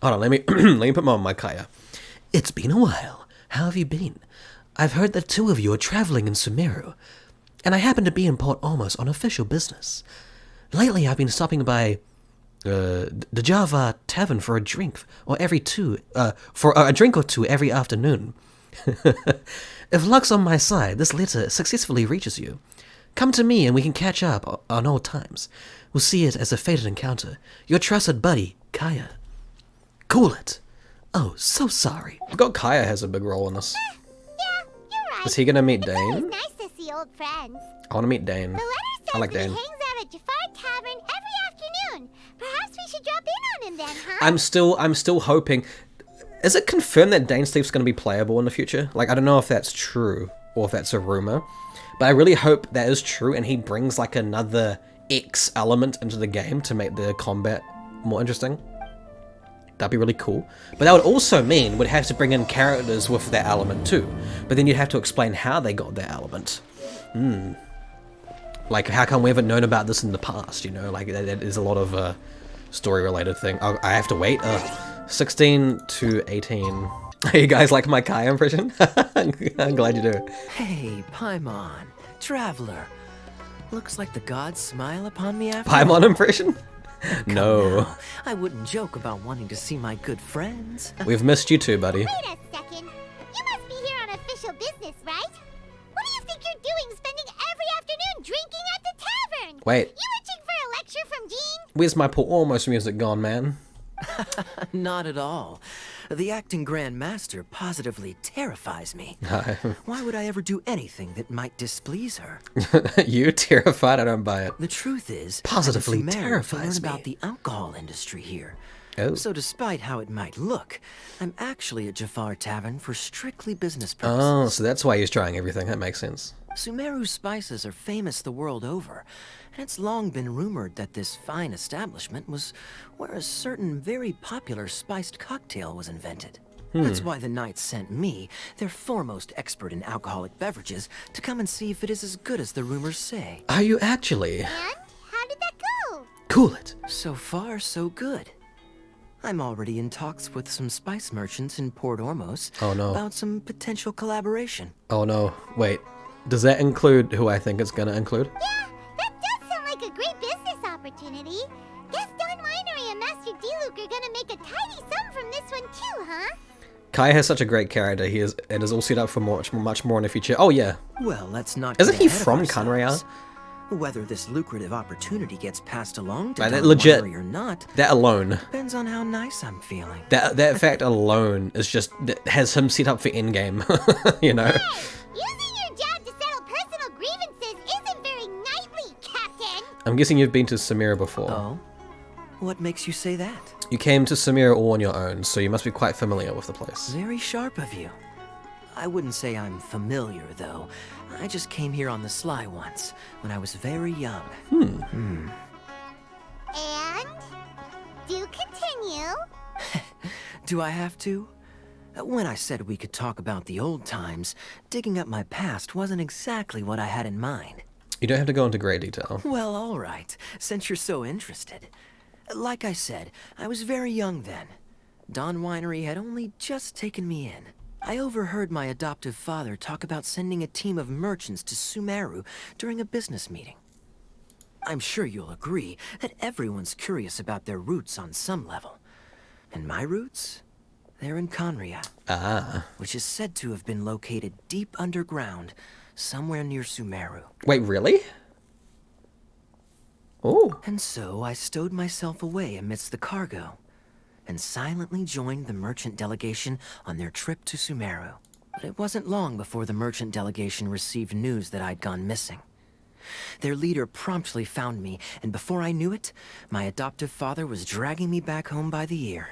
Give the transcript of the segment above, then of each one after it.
Hold on, let me let me put on my Kaya. It's been a while. How have you been? I've heard that two of you are traveling in Sumeru, and I happen to be in Port Almost on official business. Lately, I've been stopping by the Java Tavern for a drink, or for a drink or two every afternoon. If luck's on my side, this letter successfully reaches you. Come to me and we can catch up on old times. We'll see it as a fated encounter. Your trusted buddy, Kaya. Cool it. Oh, so sorry. I forgot Kaya has a big role in this. Yeah, you're right. Is he gonna meet It's Dane? always nice to see old friends. I want to meet Dane. The letter says I like that Dane. he hangs out at Jafar Tavern every afternoon. Perhaps we should drop in on him then, huh? I'm still hoping. Is it confirmed that Dainsleif's going to be playable in the future? Like, I don't know if that's true or if that's a rumor, but I really hope that is true and he brings like another X element into the game to make the combat more interesting. That'd be really cool. But that would also mean we'd have to bring in characters with that element too. But then you'd have to explain how they got that element. Like, how come we haven't known about this in the past, you know? Like, that is a lot of story-related thing. Oh, I have to wait? 16 to 18. You guys like my Kai impression? I'm glad you do. Hey, Paimon, traveler. Looks like the gods smile upon me after Paimon impression? No. now. I wouldn't joke about wanting to see my good friends. We've missed you too, buddy. Wait a second. You must be here on official business, right? What do you think you're doing spending every afternoon drinking at the tavern? Wait, You itching for a lecture from Jean? where's my Port Almost music gone, man? Not at all. The acting Grand Master positively terrifies me. Why would I ever do anything that might displease her? You terrified? I don't buy it. The truth is, Positively I'm in Sumeru to terrifies learn about me. the alcohol industry here. Oh. So despite how it might look, I'm actually at Jafar Tavern for strictly business purposes. Oh, so that's why he's trying everything. That makes sense. Sumeru spices are famous the world over, and it's long been rumored that this fine establishment was where a certain very popular spiced cocktail was invented. That's why the Knights sent me, their foremost expert in alcoholic beverages, to come and see if it is as good as the rumors say. Are you actually? And how did that go? Cool it. So far, so good. I'm already in talks with some spice merchants in Port Ormos Oh, no. about some potential collaboration. Oh no, wait. Does that include who I think it's gonna include? Yeah, that does sound like a great business opportunity. Guess Don Winery and Master D-Luke are gonna make a tidy sum from this one too, huh? Kai has such a great character. He is, it is all set up for much more in the future. Oh yeah. Well, let's not Isn't get he ahead of from ourselves. Kanria? Whether this lucrative opportunity gets passed along to Right, that Don legit- Winery or not That alone. depends on how nice I'm feeling. That fact alone is just that has him set up for endgame. You know. Using your job to settle personal grievances isn't very knightly, Captain. I'm guessing you've been to Samira before. Oh? What makes you say that? You came to Samira all on your own, so you must be quite familiar with the place. Very sharp of you. I wouldn't say I'm familiar, though. I just came here on the sly once, when I was very young. And do continue. Do I have to? When I said we could talk about the old times, digging up my past wasn't exactly what I had in mind. You don't have to go into great detail. Well, all right, since you're so interested. Like I said, I was very young then. Don Winery had only just taken me in. I overheard my adoptive father talk about sending a team of merchants to Sumeru during a business meeting. I'm sure you'll agree that everyone's curious about their roots on some level. And my roots? They're in Conria, Ah. which is said to have been located deep underground, somewhere near Sumeru. Wait, really? Oh. And so I stowed myself away amidst the cargo, and silently joined the merchant delegation on their trip to Sumeru. But it wasn't long before the merchant delegation received news that I'd gone missing. Their leader promptly found me, and before I knew it, my adoptive father was dragging me back home by the ear.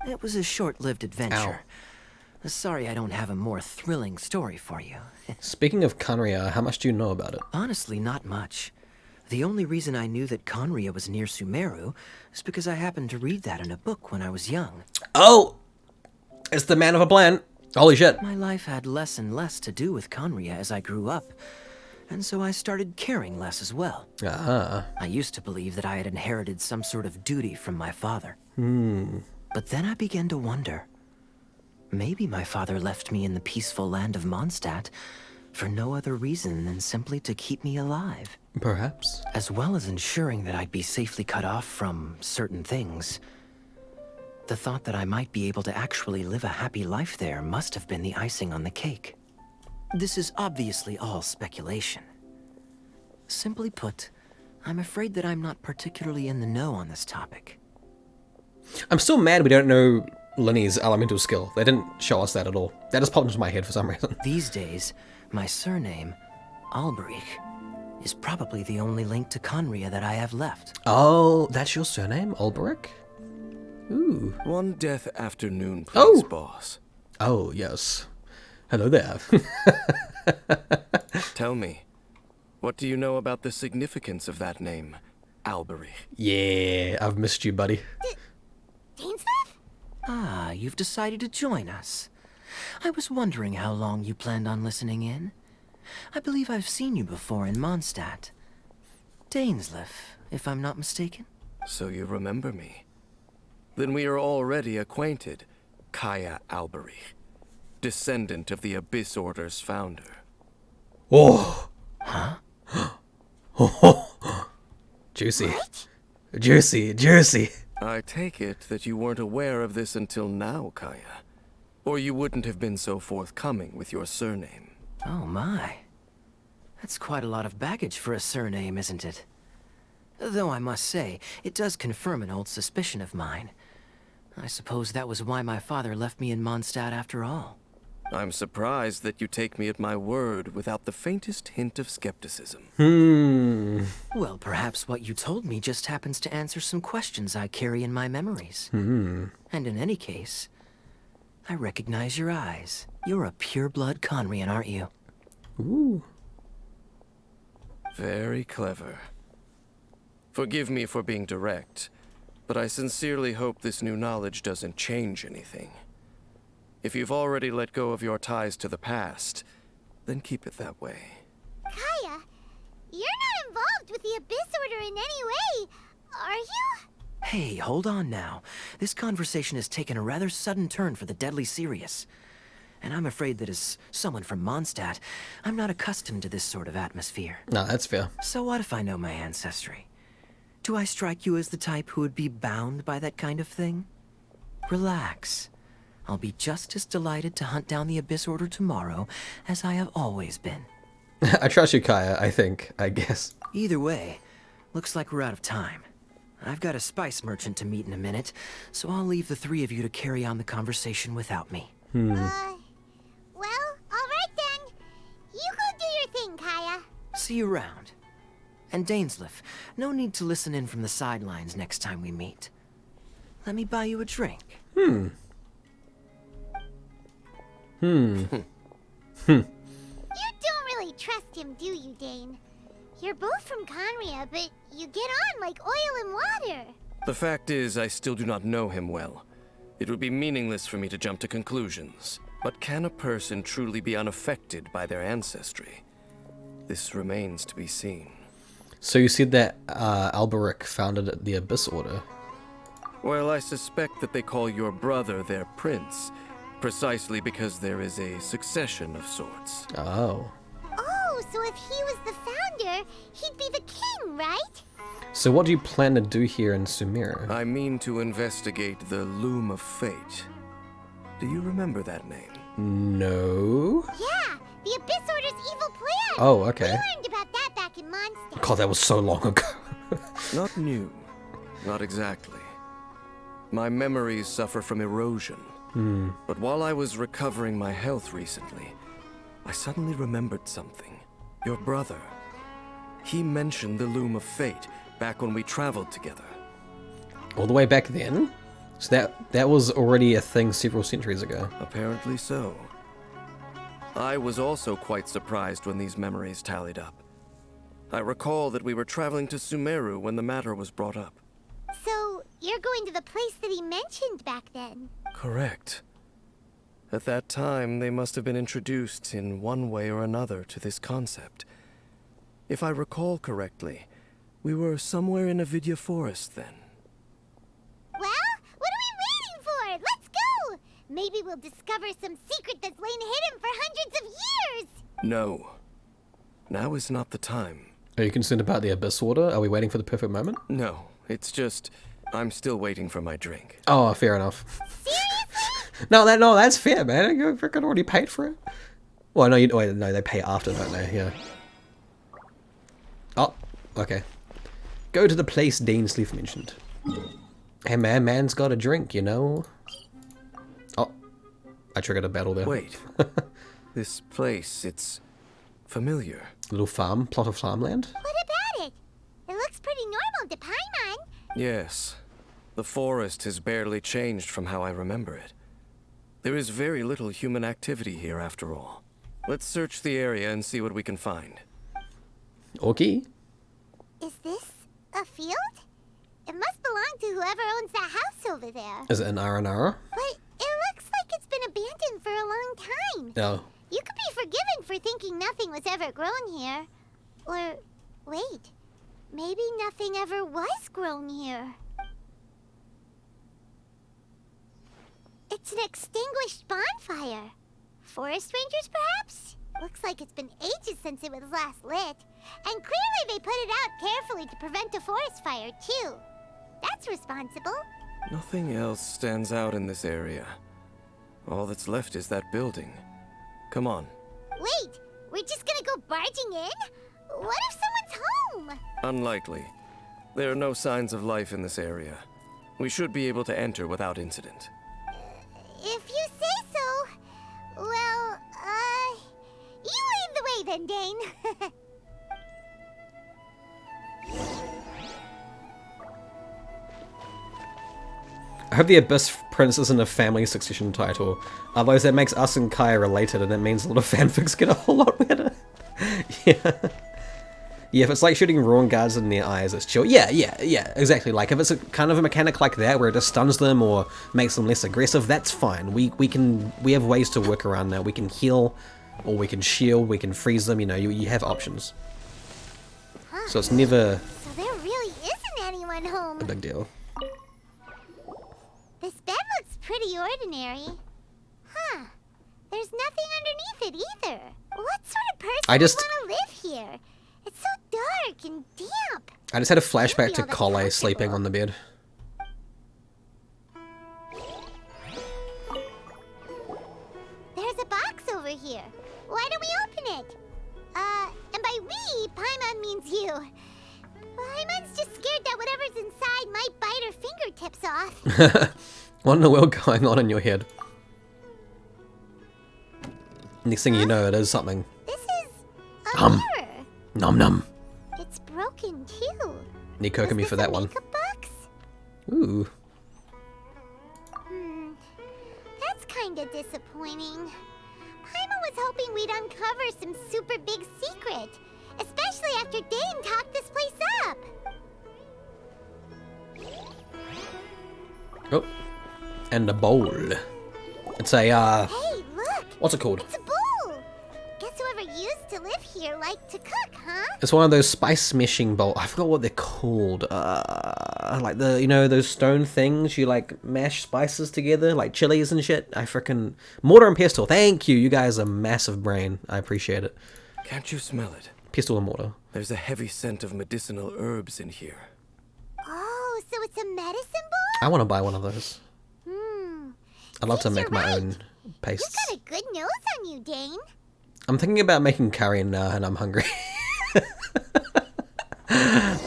It was a short-lived adventure. Sorry I don't have a more thrilling story for you. Speaking of Kanria, how much do you know about it? Honestly, not much. The only reason I knew that Conria was near Sumeru is because I happened to read that in a book when I was young. Oh! It's the man of a plan. Holy shit. My life had less and less to do with Conria as I grew up, and so I started caring less as well. Ah. I used to believe that I had inherited some sort of duty from my father. But then I began to wonder. Maybe my father left me in the peaceful land of Mondstadt for no other reason than simply to keep me alive. Perhaps. As well as ensuring that I'd be safely cut off from certain things. The thought that I might be able to actually live a happy life there must have been the icing on the cake. This is obviously all speculation. Simply put, I'm afraid that I'm not particularly in the know on this topic. I'm still mad we don't know Linny's elemental skill. They didn't show us that at all. That just popped into my head for some reason. These days, my surname, Alberich, is probably the only link to Conria that I have left. Oh, that's your surname? Alberic? Ooh. One death afternoon, please, Oh. boss. Oh, yes. Hello there. Tell me, what do you know about the significance of that name, Alberich? Yeah, I've missed you, buddy. Dainsleif? Ah, you've decided to join us. I was wondering how long you planned on listening in. I believe I've seen you before in Mondstadt. Dainsleif, if I'm not mistaken. So you remember me. Then we are already acquainted, Kaya Alberich, descendant of the Abyss Order's founder. Oh. Huh? Juicy. Juicy, juicy. I take it that you weren't aware of this until now, Kaya. Or you wouldn't have been so forthcoming with your surname. Oh my. That's quite a lot of baggage for a surname, isn't it? Though I must say, it does confirm an old suspicion of mine. I suppose that was why my father left me in Mondstadt after all. I'm surprised that you take me at my word without the faintest hint of skepticism. Well, perhaps what you told me just happens to answer some questions I carry in my memories. And in any case, I recognize your eyes. You're a pure-blood Conrian, aren't you? Ooh. Very clever. Forgive me for being direct, but I sincerely hope this new knowledge doesn't change anything. If you've already let go of your ties to the past, then keep it that way. Kaya, you're not involved with the Abyss Order in any way, are you? Hey, hold on now. This conversation has taken a rather sudden turn for the deadly serious. And I'm afraid that as someone from Mondstadt, I'm not accustomed to this sort of atmosphere. No, that's fair. So what if I know my ancestry? Do I strike you as the type who would be bound by that kind of thing? Relax. I'll be just as delighted to hunt down the Abyss Order tomorrow as I have always been. I trust you, Kaya, I guess. Either way, looks like we're out of time. I've got a spice merchant to meet in a minute, so I'll leave the three of you to carry on the conversation without me. Well, alright then. You go do your thing, Kaya. See you around. And Dainsleif, no need to listen in from the sidelines next time we meet. Let me buy you a drink. You don't really trust him, do you, Dane? You're both from Conria, but you get on like oil and water. The fact is, I still do not know him well. It would be meaningless for me to jump to conclusions. But can a person truly be unaffected by their ancestry? This remains to be seen. So you said that Alberic founded the Abyss Order. Well, I suspect that they call your brother their prince, precisely because there is a succession of sorts. Oh. Oh, so if he was the founder, he'd be the king, right? So what do you plan to do here in Sumeru? I mean to investigate the Loom of Fate. Do you remember that name? No. Yeah, the Abyss Order's evil plan. Oh, okay. We learned about that back in Mondstadt. God, that was so long ago. Not new. Not exactly. My memories suffer from erosion. But while I was recovering my health recently, I suddenly remembered something. Your brother. He mentioned the Loom of Fate back when we traveled together. All the way back then? So that was already a thing several centuries ago. Apparently so. I was also quite surprised when these memories tallied up. I recall that we were traveling to Sumeru when the matter was brought up. So, you're going to the place that he mentioned back then? Correct. At that time, they must have been introduced in one way or another to this concept. If I recall correctly, we were somewhere in Avidya Forest then. Well, what are we waiting Maybe we'll discover some secret that's lain hidden for hundreds of years! No. Now is not the time. Are you concerned about the abyss water? Are we waiting for the perfect moment? No, it's just... I'm still waiting for my drink. Oh, fair enough. Seriously? No, that's fair, man. You freaking already paid for it. Well, no, no, they pay after, don't they? Yeah. Oh, okay. Go to the place Dainsleif mentioned. Hey, man's got a drink, you know. Oh, I triggered a battle there. Wait. This place, it's familiar. Little farm, plot of farmland. What about it? It looks pretty normal to Paimon. Yes. The forest has barely changed from how I remember it. There is very little human activity here after all. Let's search the area and see what we can find. Okay. Is this a field? It must belong to whoever owns that house over there. Is it an R&R? But it looks like it's been abandoned for a long time. No. You could be forgiven for thinking nothing was ever grown here. Or, wait, maybe nothing ever was grown here. It's an extinguished bonfire. Forest rangers, perhaps? Looks like it's been ages since it was last lit. And clearly they put it out carefully to prevent a forest fire, too. That's responsible. Nothing else stands out in this area. All that's left is that building. Come on. Wait, we're just gonna go barging in? What if someone's home? Unlikely. There are no signs of life in this area. We should be able to enter without incident. If you say so. Well, you lead the way then, Dane. I hope the Abyss Prince isn't a family succession title. Otherwise that makes us and Kaya related and it means a lot of fanfics get a whole lot better. Yeah. Yeah, if it's like shooting Ruin Guards in their eyes, it's chill. Yeah, exactly. Like, if it's a kind of a mechanic like that, where it just stuns them or makes them less aggressive, that's fine. We have ways to work around that. We can heal, or we can shield, we can freeze them, you know, you have options. Huh. So it's never So there really isn't anyone home. a big deal. This bed looks pretty ordinary. Huh. There's nothing underneath it either. What sort of person I just- would want to live here? It's so dark and damp. I just had a flashback Can't be to all that Kole sleeping comfortable. on the bed. There's a box over here. Why don't we open it? And by we, Paimon means you. Paimon's just scared that whatever's inside might bite her fingertips off. What in the world going on in your head? Next thing you know, it is something. This is a mirror. Nom nom. It's broken too. Need Kokomi Was for this that a one. makeup box? Ooh. That's kinda disappointing. Paimon was hoping we'd uncover some super big secret, especially after Dane talked this place up. Oh. And a bowl. It's a, Hey, look! what's it called? It's a bowl! Guess whoever used to live here liked to cook, huh? It's one of those spice smashing bowl. I forgot what they're called. Like the, you know, those stone things you like mash spices together, like chilies and shit. I frickin' mortar and pestle. Thank you. You guys are massive brain. I appreciate it. Can't you smell it? Pestle and mortar. There's a heavy scent of medicinal herbs in here. Oh, so it's a medicine bowl? I want to buy one of those. I'd love to Yes, make you're my right. own You pastes. got a good nose on you, Dane. I'm thinking about making curry now, and I'm hungry.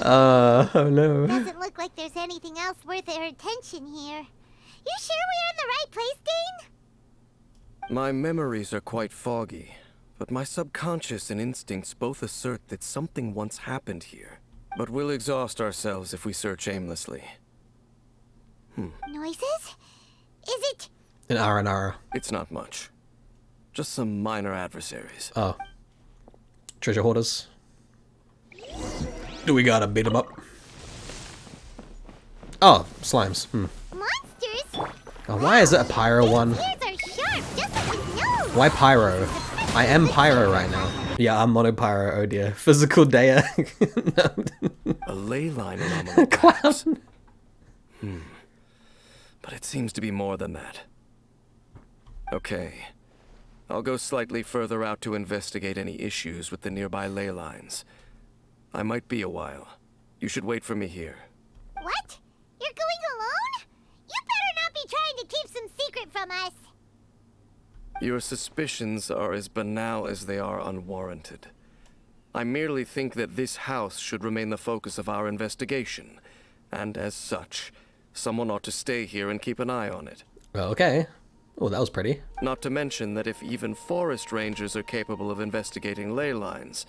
Oh no. Doesn't look like there's anything else worth our attention here. You sure we're in the right place, Dane? My memories are quite foggy, but my subconscious and instincts both assert that something once happened here. But we'll exhaust ourselves if we search aimlessly. Noises? Is it? An R&R. It's not much. Just some minor adversaries. Oh. Treasure hoarders. Do we gotta beat them up? Oh, slimes. Monsters? Oh, why is it a pyro one? Ears are sharp, just like his nose. Why pyro? I am pyro right now. Yeah, I'm monopyro, oh dear. Physical Dea. A ley line anomaly, perhaps. But it seems to be more than that. Okay. I'll go slightly further out to investigate any issues with the nearby ley lines. I might be a while. You should wait for me here. What? You're going alone? You better not be trying to keep some secret from us. Your suspicions are as banal as they are unwarranted. I merely think that this house should remain the focus of our investigation, and as such, someone ought to stay here and keep an eye on it. Okay. Oh, that was pretty. Not to mention that if even forest rangers are capable of investigating ley lines,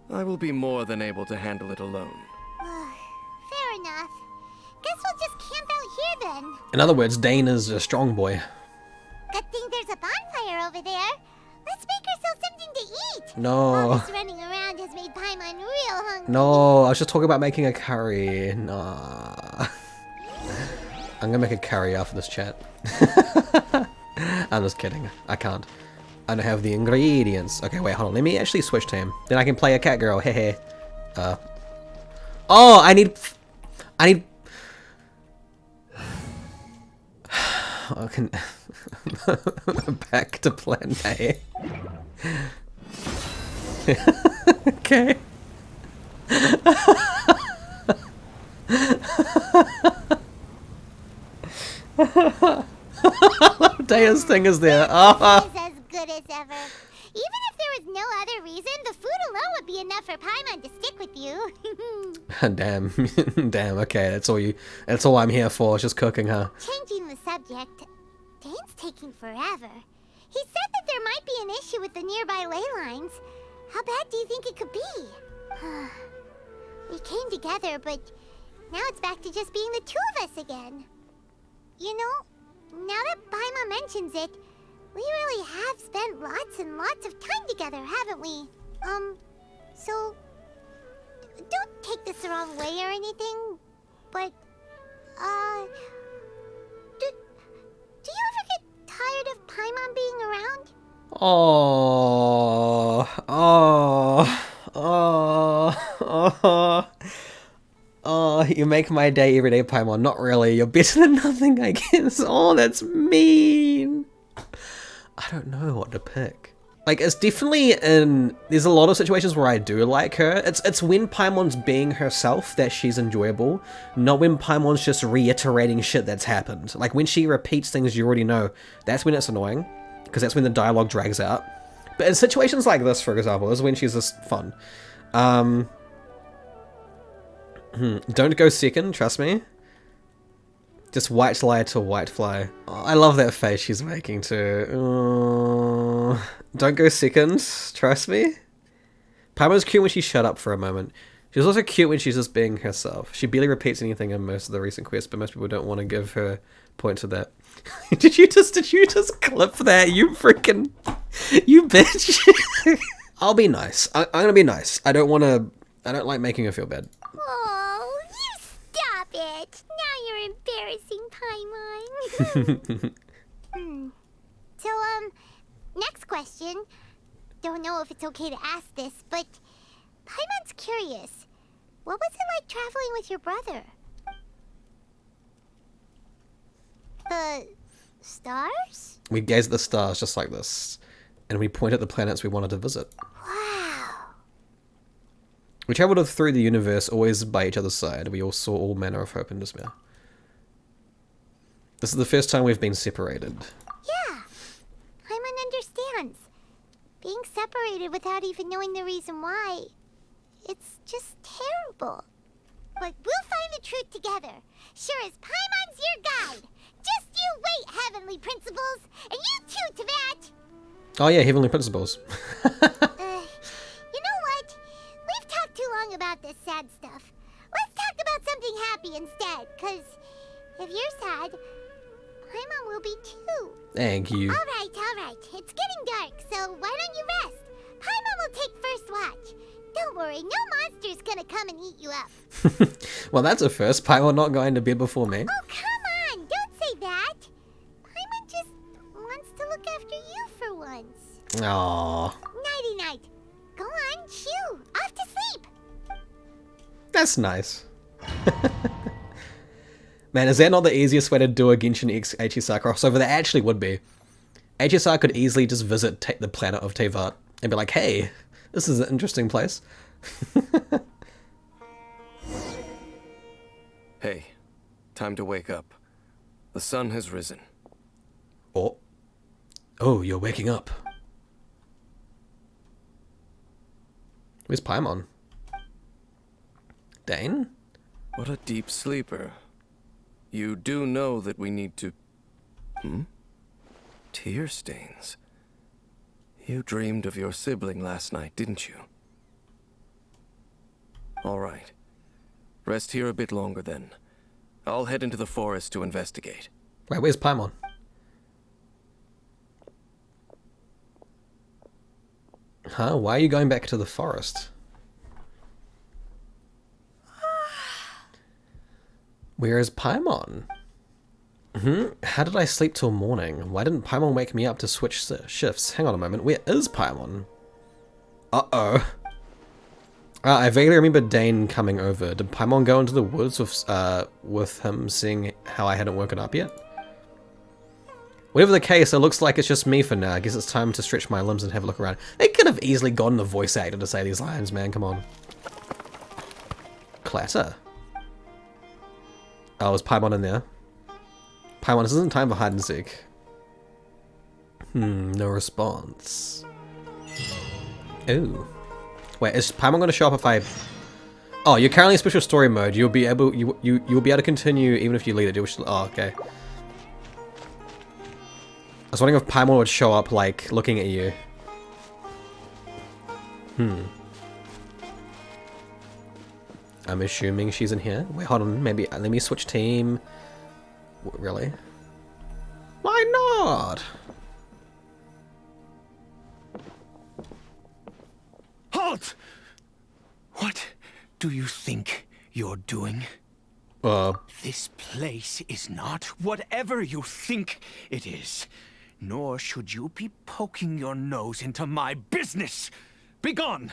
I will be more than able to handle it alone. Fair enough. Guess we'll just camp out here then. In other words, Dane is a strong boy. Good thing there's a bonfire over there. Let's make ourselves something to eat. No. All this running around has made Paimon real hungry. No, I was just talking about making a curry. Nah. I'm gonna make a curry after this chat. I'm just kidding. I can't. I don't have the ingredients. Okay, wait, hold on. Let me actually switch to him. Then I can play a cat girl. Hehe. Oh, I need... I can... Back to plan A. Okay. Daya's thing is there. It's as good as ever. Even if there was no other reason, the food alone would be enough for Paimon to stick with you. Damn. Damn, okay, that's all I'm here for, just cooking, huh? Changing the subject, Dane's taking forever. He said that there might be an issue with the nearby ley lines. How bad do you think it could be? We came together, but now it's back to just being the two of us again. You know, now that Paimon mentions it, we really have spent lots and lots of time together, haven't we? So, don't take this the wrong way or anything, but, do you ever get tired of Paimon being around? Oh, you make my day every day, Paimon. Not really. You're better than nothing, I guess. Oh, that's mean. I don't know what to pick. Like, it's definitely there's a lot of situations where I do like her. It's when Paimon's being herself that she's enjoyable, not when Paimon's just reiterating shit that's happened. Like, when she repeats things you already know, that's when it's annoying, because that's when the dialogue drags out. But in situations like this, for example, is when she's just fun. Don't go second, trust me. Just white lie to white fly. Oh, I love that face she's making too. Don't go second, trust me. Paimon's cute when she shut up for a moment. She's also cute when she's just being herself. She barely repeats anything in most of the recent quests, but most people don't want to give her point to that. Did you just clip that? You freaking... You bitch. I'll be nice. I'm gonna be nice. I don't like making her feel bad. Oh, you stop it. Now you're embarrassing, Paimon. So, next question. Don't know if it's okay to ask this, but Paimon's curious. What was it like traveling with your brother? The stars? We gaze at the stars just like this, and we point at the planets we wanted to visit. Wow. We traveled through the universe, always by each other's side. We all saw all manner of hope and despair. This is the first time we've been separated. Yeah. Paimon understands. Being separated without even knowing the reason why, it's just terrible. But we'll find the truth together. Sure as Paimon's your guide. Just you wait, Heavenly Principles, and you too, Teyvat. Oh yeah, Heavenly Principles. You know what? We've talked too long about this sad stuff. Let's talk about something happy instead, because if you're sad, Paimon will be too. Thank you. All right. It's getting dark, so why don't you rest? Paimon will take first watch. Don't worry, no monster's gonna come and eat you up. Well, that's a first. Paimon not going to bed before me. Oh, come on! Don't say that! Paimon just wants to look after you for once. Aww. Nighty-night. Go on, chew. Off to sleep. That's nice. Man, is that not the easiest way to do a Genshin X HSR crossover? That actually would be. HSR could easily just visit the planet of Teyvat and be like, hey, this is an interesting place. Hey, time to wake up. The sun has risen. Oh. Oh, you're waking up. Where's Paimon? Dane? What a deep sleeper. You do know that we need to... Tear stains. You dreamed of your sibling last night, didn't you? All right. Rest here a bit longer then. I'll head into the forest to investigate. Wait, where's Paimon? Huh? Why are you going back to the forest? Where is Paimon? How did I sleep till morning? Why didn't Paimon wake me up to switch shifts? Hang on a moment. Where is Paimon? Uh-oh. I vaguely remember Dane coming over. Did Paimon go into the woods with him, seeing how I hadn't woken up yet? Whatever the case, it looks like it's just me for now. I guess it's time to stretch my limbs and have a look around. They could have easily gotten a voice actor to say these lines, man. Come on. Clatter. Oh, is Paimon in there? Paimon, this isn't time for hide and seek. No response. Ooh. Wait, is Paimon going to show up if I... Oh, you're currently in special story mode. You'll be able... You'll be able to continue even if you leave it. Oh, okay. I was wondering if Paimon would show up, like, looking at you. I'm assuming she's in here. Wait, hold on. Maybe... Let me switch team. Really? Why not? Halt! What do you think you're doing? This place is not whatever you think it is. Nor should you be poking your nose into my business. Begone!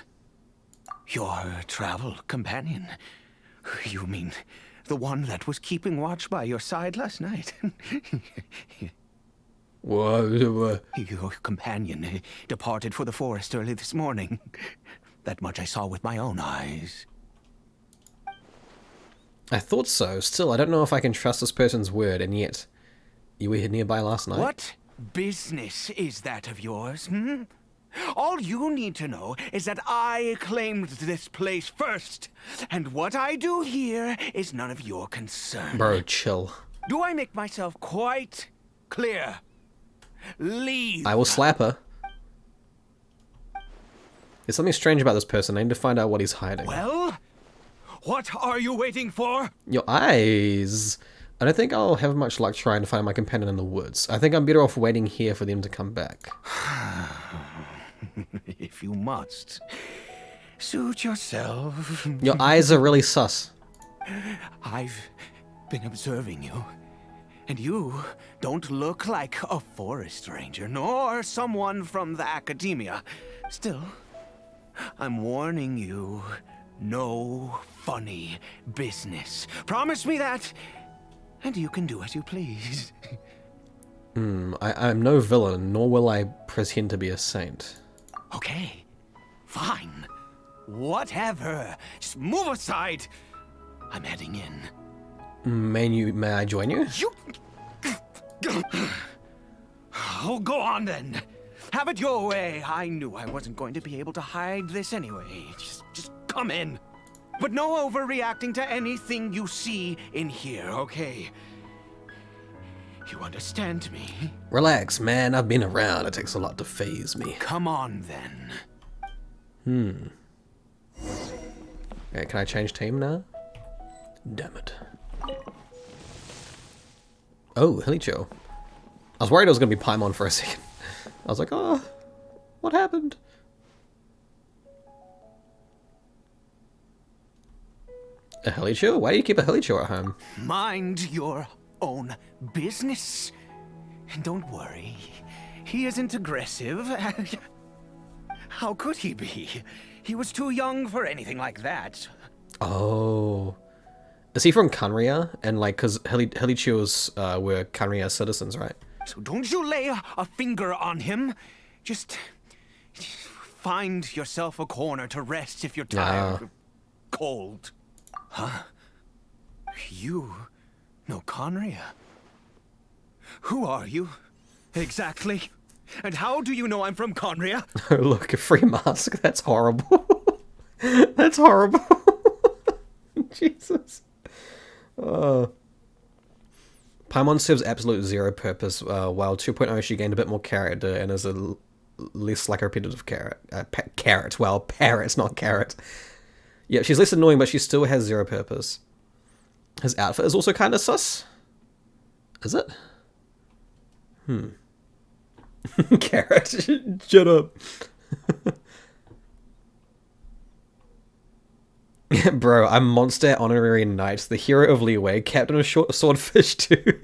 Your travel companion. You mean the one that was keeping watch by your side last night? What? Your companion departed for the forest early this morning. That much I saw with my own eyes. I thought so. Still, I don't know if I can trust this person's word, and yet... You were here nearby last night? What business is that of yours, All you need to know is that I claimed this place first, and what I do here is none of your concern. Bro, chill. Do I make myself quite clear? Leave. I will slap her. There's something strange about this person. I need to find out what he's hiding. Well, what are you waiting for? Your eyes. I don't think I'll have much luck trying to find my companion in the woods. I think I'm better off waiting here for them to come back. If you must. Suit yourself. Your eyes are really sus. I've been observing you. And you don't look like a forest ranger, nor someone from the academia. Still, I'm warning you, no funny business. Promise me that, and you can do as you please. I'm no villain, nor will I pretend to be a saint. Okay, fine. Whatever. Just move aside. I'm heading in. May I join you? Oh, go on then. Have it your way. I knew I wasn't going to be able to hide this anyway. Just come in. But no overreacting to anything you see in here, okay? You understand me? Relax, man. I've been around. It takes a lot to faze me. Come on then. Okay, can I change team now? Damn it. Oh, Hilicho. I was worried it was going to be Paimon for a second. I was like, oh, what happened? A Hilicho? Why do you keep a Hilicho at home? Mind your own business. And don't worry, he isn't aggressive. How could he be? He was too young for anything like that. Oh. Is he from Kanria? And like, because Hilichos were Kanria citizens, right? So don't you lay a finger on him. Just find yourself a corner to rest if you're tired or cold. Huh? You know Conria? Who are you, exactly? And how do you know I'm from Conria? Oh, look, a free mask. That's horrible. That's horrible. Jesus. Paimon serves absolute zero purpose, while 2.0 she gained a bit more character and is less like a repetitive carrot. Well, parrot, not carrot. Yeah, she's less annoying, but she still has zero purpose. His outfit is also kind of sus. Is it? Carrot, shut up. Bro, I'm Monster Honorary Knight, the hero of Leeway, captain of Swordfish 2,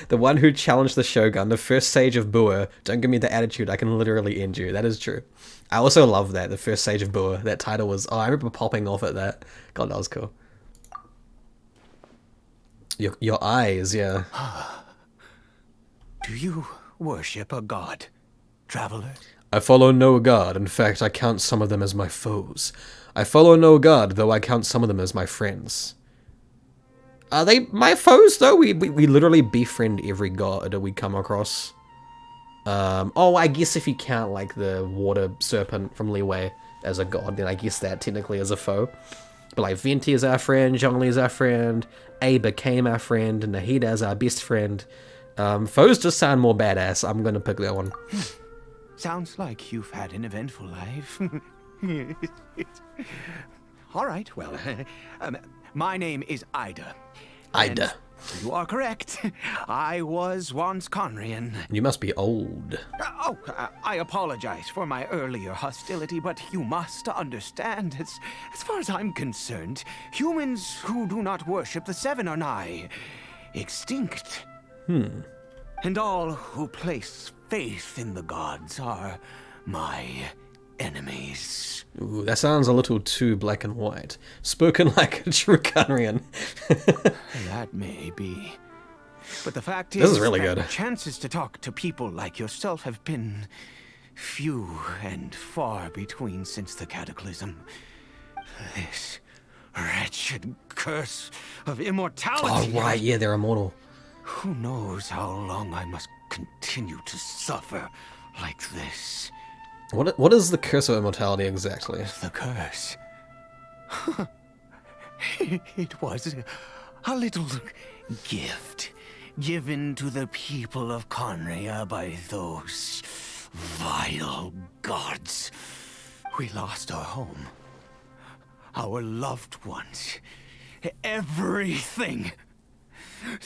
the one who challenged the Shogun, the first sage of Bua. Don't give me the attitude, I can literally end you. That is true. I also love that, the first sage of Bua. That title was... Oh, I remember popping off at that. God, that was cool. Your eyes, yeah. Do you worship a god, traveler? I follow no god. In fact, I count some of them as my foes. I follow no god, though I count some of them as my friends. Are they my foes, though? We literally befriend every god that we come across. Oh, I guess if you count, like, the water serpent from Leeway as a god, then I guess that technically is a foe. But, like, Venti is our friend, Zhongli is our friend, A became our friend, and Nahida is our best friend. Foes just sound more badass. I'm gonna pick that one. Sounds like you've had an eventful life. All right, well, my name is Ida. Ida. You are correct. I was once Conrian. You must be old. I apologize for my earlier hostility, but you must understand, as far as I'm concerned, humans who do not worship the Seven are nigh extinct. And all who place faith in the gods are my enemies. Ooh, that sounds a little too black and white. Spoken like a true Conrian. That may be. But the fact is, this is really that good. Chances to talk to people like yourself have been few and far between since the cataclysm. This wretched curse of immortality. Oh, right, yeah, they're immortal. Who knows how long I must continue to suffer like this? What is the curse of immortality exactly? The curse? It was a little gift given to the people of Conria by those vile gods. We lost our home, our loved ones, everything.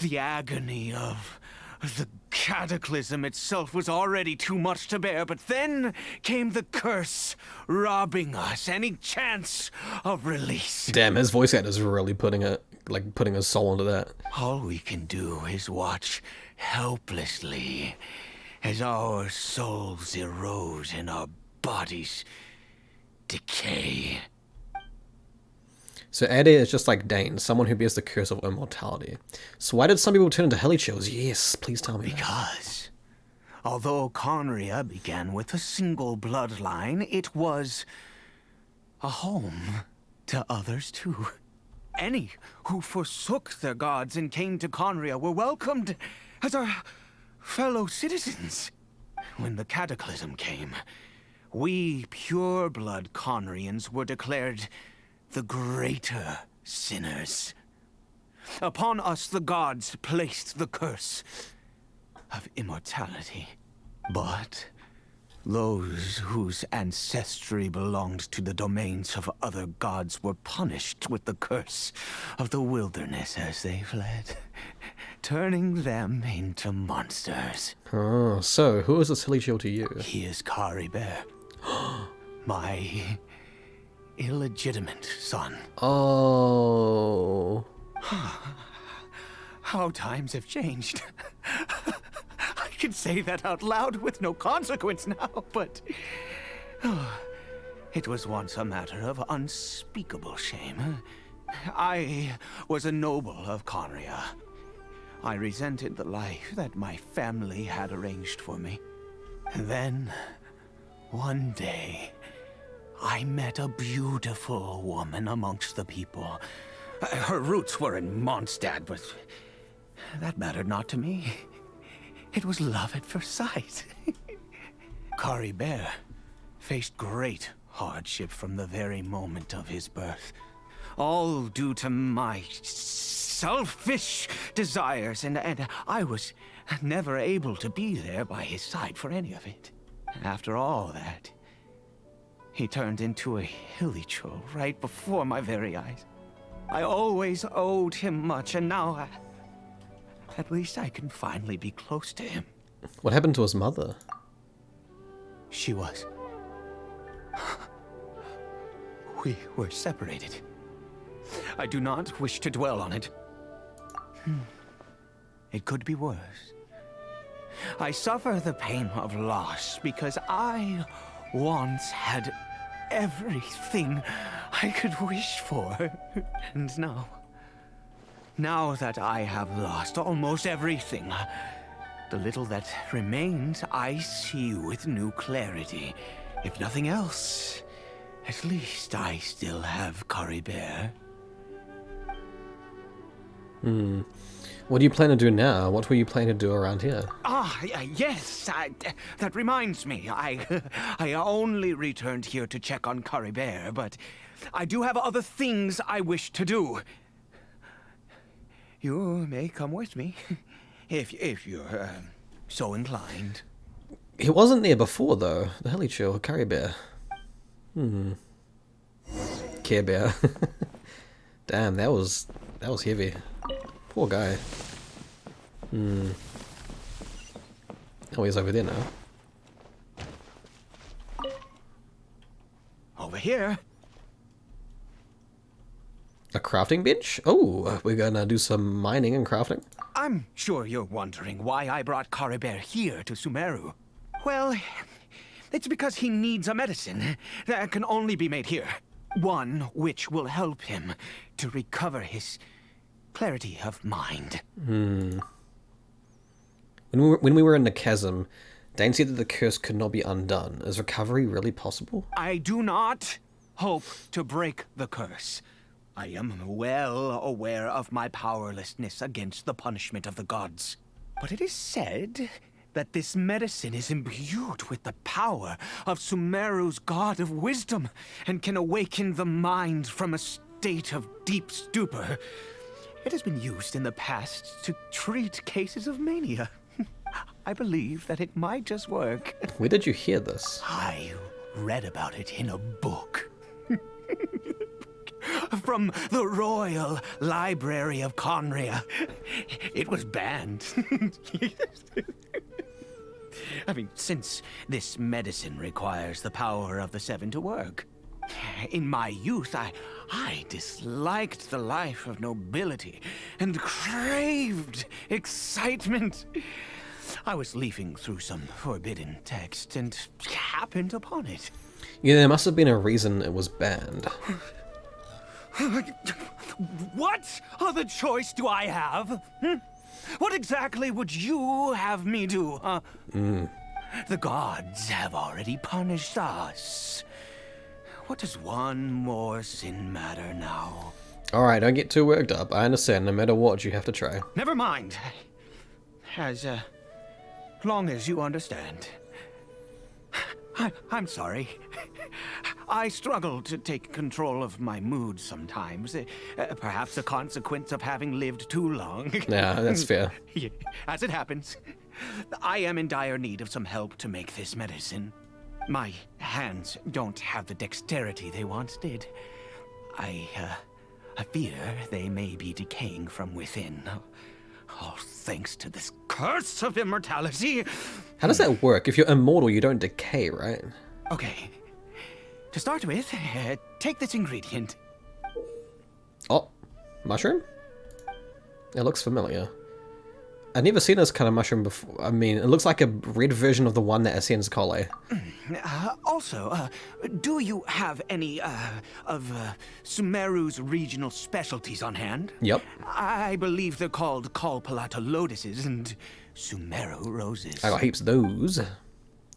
The agony of the cataclysm itself was already too much to bear, but then came the curse, robbing us any chance of release. Damn, his voice actor is really putting his soul into that. All we can do is watch helplessly as our souls erode and our bodies decay. So Ade is just like Dane, someone who bears the curse of immortality. So why did some people turn into helichills? Yes, please tell me. Because, although Conria began with a single bloodline, it was a home to others too. Any who forsook their gods and came to Conria were welcomed as our fellow citizens. When the cataclysm came, we pure-blood Conrians were declared the greater sinners. Upon us the gods placed the curse of immortality. But those whose ancestry belonged to the domains of other gods were punished with the curse of the wilderness as they fled, turning them into monsters. Oh, so who is this helichill to you? He is Caribert, my illegitimate son. Oh. How times have changed. I can say that out loud with no consequence now, but it was once a matter of unspeakable shame. I was a noble of Conria, I resented the life that my family had arranged for me. And then, one day, I met a beautiful woman amongst the people. Her roots were in Mondstadt, but that mattered not to me. It was love at first sight. Caribert faced great hardship from the very moment of his birth. All due to my selfish desires, and I was never able to be there by his side for any of it. After all that, he turned into a hilichurl right before my very eyes. I always owed him much, and now at least I can finally be close to him. What happened to his mother? She was. We were separated. I do not wish to dwell on it. It could be worse. I suffer the pain of loss because I once had everything I could wish for. And now that I have lost almost everything, the little that remains I see with new clarity. If nothing else, at least I still have Caribert. What do you plan to do now? What were you planning to do around here? Yes, that reminds me. I only returned here to check on Caribert, but I do have other things I wish to do. You may come with me, if you're so inclined. He wasn't there before, though. The hilichurl, Caribert. Care Bear. Damn, that was heavy. Poor guy. Oh, he's over there now. Over here. A crafting bench? Oh, we're gonna do some mining and crafting. I'm sure you're wondering why I brought Caribert here to Sumeru. Well, it's because he needs a medicine that can only be made here. One which will help him to recover his clarity of mind. When we were in the chasm, Dane said that the curse could not be undone. Is recovery really possible? I do not hope to break the curse. I am well aware of my powerlessness against the punishment of the gods. But it is said that this medicine is imbued with the power of Sumeru's god of wisdom and can awaken the mind from a state of deep stupor. It has been used in the past to treat cases of mania. I believe that it might just work. Where did you hear this? I read about it in a book. From the Royal Library of Conria. It was banned. I mean, since this medicine requires the power of the Seven to work. In my youth, I disliked the life of nobility and craved excitement. I was leafing through some forbidden text and happened upon it. Yeah, there must have been a reason it was banned. What other choice do I have? What exactly would you have me do? The gods have already punished us. What does one more sin matter now? Alright, don't get too worked up. I understand, no matter what, you have to try. Never mind. As long as you understand. I'm sorry. I struggle to take control of my mood sometimes. Perhaps a consequence of having lived too long. Yeah, that's fair. As it happens, I am in dire need of some help to make this medicine. My hands don't have the dexterity they once did. I fear they may be decaying from within. All thanks to this curse of immortality. How does that work? If you're immortal, you don't decay, right? Okay. To start with, take this ingredient. Oh, mushroom? It looks familiar. I've never seen this kind of mushroom before. I mean, it looks like a red version of the one that ascends Kole. Also, do you have any of Sumeru's regional specialties on hand? Yep. I believe they're called Kalpalata lotuses and Sumeru roses. I got heaps of those. Do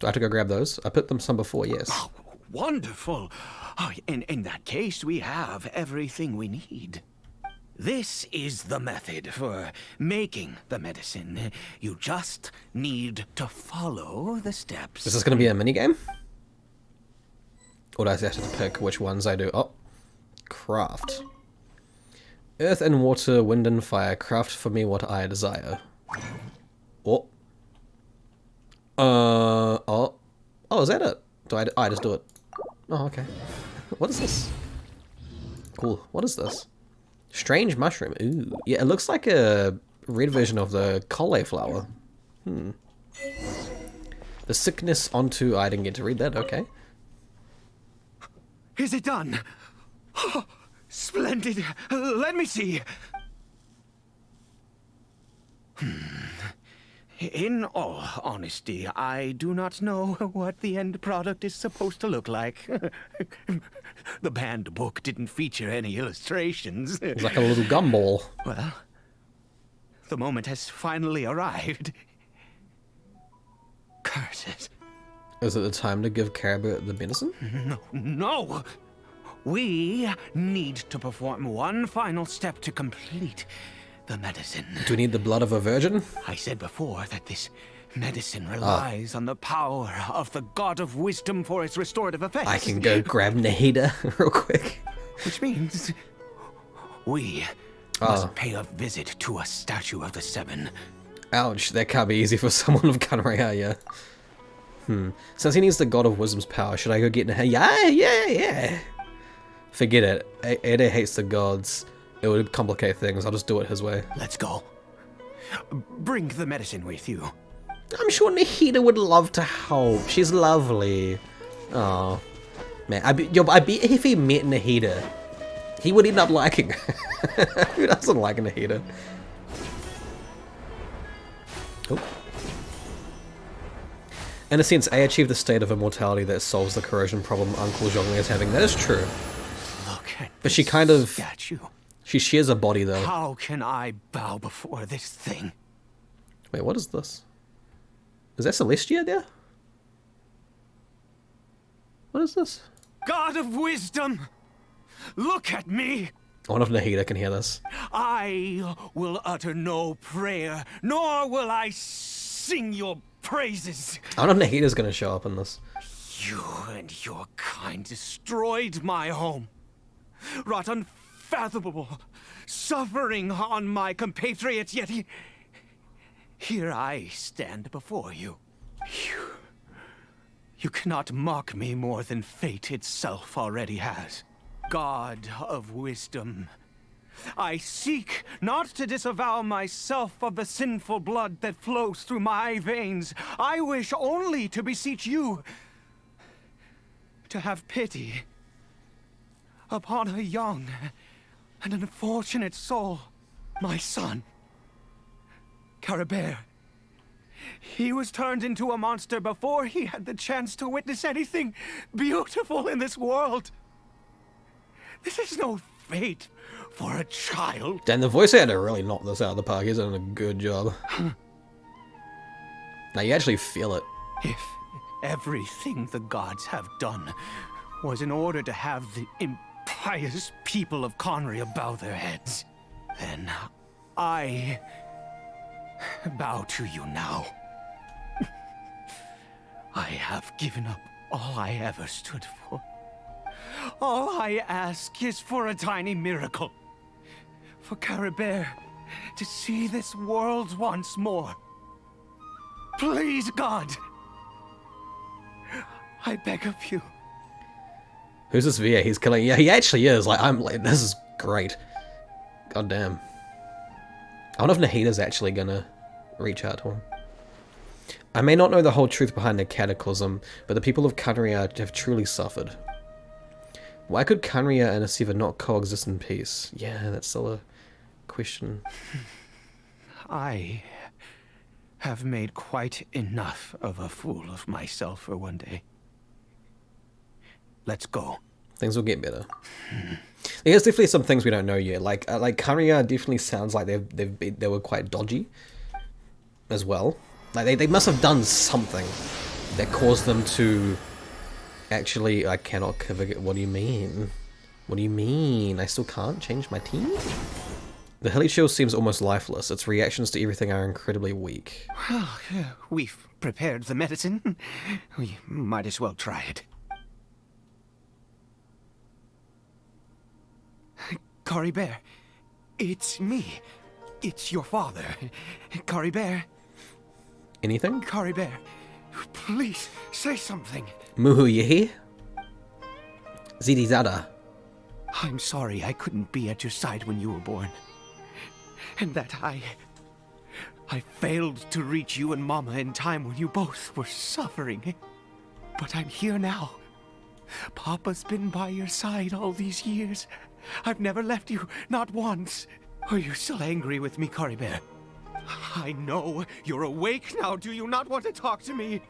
I have to go grab those? I put them some before, yes. Oh, wonderful. Oh, in that case, we have everything we need. This is the method for making the medicine. You just need to follow the steps. Is this going to be a minigame? Or do I have to pick which ones I do? Oh, craft. Earth and water, wind and fire, craft for me what I desire. Oh. Oh, is that it? Do I just do it? Oh, okay. What is this? Cool. What is this? Strange mushroom. Ooh. Yeah, it looks like a red version of the cauliflower. The sickness onto... I didn't get to read that. Okay. Is it done? Oh, splendid. Let me see. In all honesty, I do not know what the end product is supposed to look like. The banned book didn't feature any illustrations. It's like a little gumball. Well, the moment has finally arrived. Curses. Is it the time to give Caribert the medicine? No! We need to perform one final step to complete the medicine. Do we need the blood of a virgin? I said before that this medicine relies on the power of the God of Wisdom for its restorative effects. I can go grab Nahida real quick. Which means we must pay a visit to a statue of the Seven. Ouch, that can't be easy for someone of Caribert, yeah. Since he needs the God of Wisdom's power, should I go get Nahida? Yeah. Forget it. Ada hates the gods. It would complicate things. I'll just do it his way. Let's go. Bring the medicine with you. I'm sure Nahida would love to help. She's lovely. Oh, man. I bet if he met Nahida, he would end up liking her. Who doesn't like Nahida? Oh. In a sense, I achieved the state of immortality that solves the corrosion problem Uncle Zhongli is having. That is true. Look at But she kind of... statue. She shares a body, though. How can I bow before this thing? Wait, what is this? Is that Celestia there? What is this? God of Wisdom! Look at me! I wonder if Nahida can hear this. I will utter no prayer, nor will I sing your praises. I don't know if Nahida's gonna show up in this. You and your kind destroyed my home. Wrought unfathomable suffering on my compatriots, yet here I stand before you. You cannot mock me more than fate itself already has. God of Wisdom, I seek not to disavow myself of the sinful blood that flows through my veins. I wish only to beseech you to have pity upon a young and unfortunate soul, my son, Caribert. He was turned into a monster before he had the chance to witness anything beautiful in this world. This is no fate for a child. Dan, the voice actor really knocked this out of the park. He's done a good job. Now you actually feel it. If everything the gods have done was in order to have the impious people of Conria bow their heads, then I bow to you now. I have given up all I ever stood for. All I ask is for a tiny miracle. For Caribert to see this world once more. Please, God. I beg of you. Who's this VA? He's killing... Yeah, he actually is. Like, this is great. God damn. I wonder if Nahida's actually gonna reach out to him. I may not know the whole truth behind the cataclysm, but the people of Conria have truly suffered. Why could Conria and Asiva not coexist in peace? Yeah, that's still a question. I have made quite enough of a fool of myself for one day. Let's go. Things will get better. There's definitely some things we don't know yet. Like Caribert definitely sounds like they were quite dodgy as well. Like they must have done something that caused them to actually. I cannot cover. What do you mean? What do you mean? I still can't change my team? The Hilly Shield seems almost lifeless. Its reactions to everything are incredibly weak. Well, we've prepared the medicine. We might as well try it. Caribert, it's me. It's your father. Caribert. Anything? Caribert, please say something. Muhu, you here? Zidi Zada. I'm sorry I couldn't be at your side when you were born. And that I failed to reach you and Mama in time when you both were suffering. But I'm here now. Papa's been by your side all these years. I've never left you, not once. Are you still angry with me, Caribert? I know you're awake now. Do you not want to talk to me?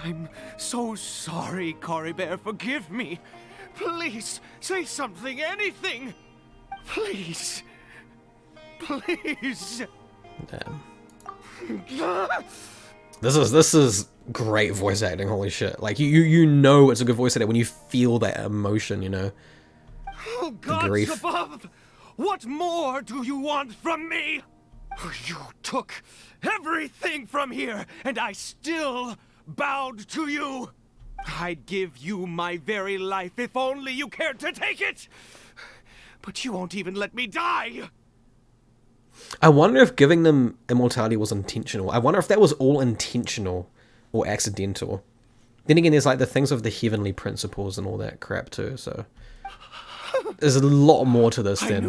I'm so sorry, Caribert. Forgive me. Please, say something, anything. Please. Please. Damn. This is great voice acting. Holy shit! Like you know it's a good voice acting when you feel that emotion. You know. Oh, gods above! What more do you want from me? You took everything from here, and I still bowed to you. I'd give you my very life if only you cared to take it. But you won't even let me die. I wonder if giving them immortality was intentional. I wonder if that was all intentional or accidental. Then again, there's like the things of the heavenly principles and all that crap too, so there's a lot more to this than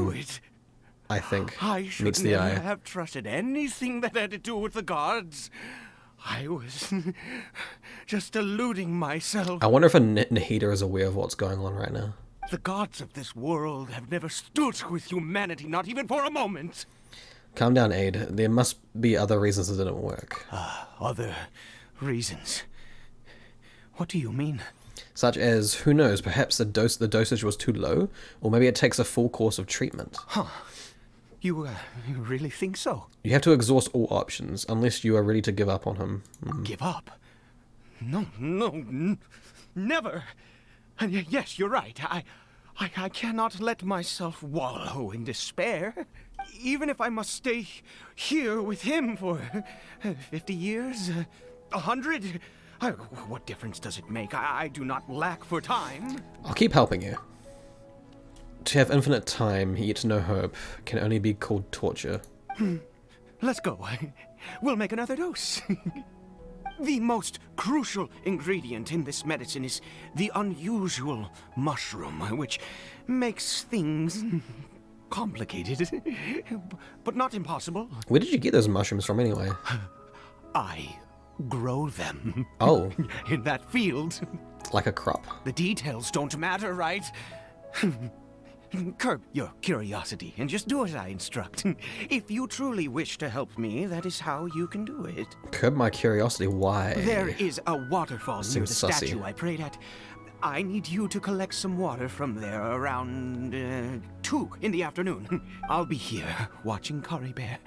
I think meets the eye. I should never have trusted anything that had to do with the gods. I was just deluding myself. I wonder if Nahida is aware of what's going on right now. The gods of this world have never stood with humanity, not even for a moment. Calm down, Aid. There must be other reasons it didn't work. Other reasons? What do you mean? Such as, who knows, perhaps the dosage was too low, or maybe it takes a full course of treatment. Huh. You really think so? You have to exhaust all options, unless you are ready to give up on him. Give up? No, never. And yes, you're right. I cannot let myself wallow in despair. Even if I must stay here with him for 50 years, 100, what difference does it make? I do not lack for time. I'll keep helping you. To have infinite time, yet no hope, can only be called torture. Let's go. We'll make another dose. The most crucial ingredient in this medicine is the unusual mushroom, which makes things complicated, but not impossible. Where did you get those mushrooms from anyway? I grow them. Oh. In that field. Like a crop. The details don't matter, right? Curb your curiosity and just do as I instruct. If you truly wish to help me, that is how you can do it. Curb my curiosity, why? There is a waterfall near the sussy. statue I prayed at. I need you to collect some water from there around 2 in the afternoon. I'll be here watching Caribert.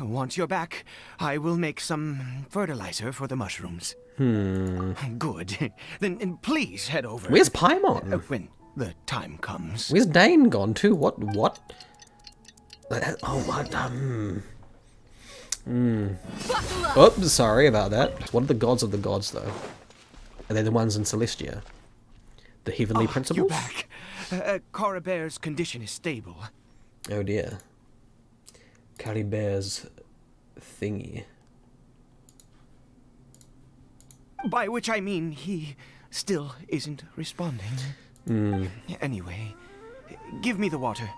Once you're back, I will make some fertilizer for the mushrooms. Good. Then please head over. Where's Paimon? When the time comes. Where's Dane gone to? What? Oh, what? Oops, sorry about that. What are the gods of the gods, though? Are they the ones in Celestia? The heavenly principles? You're back. Caribert's condition is stable. Oh dear. Caribert's thingy. By which I mean he still isn't responding. Anyway, give me the water.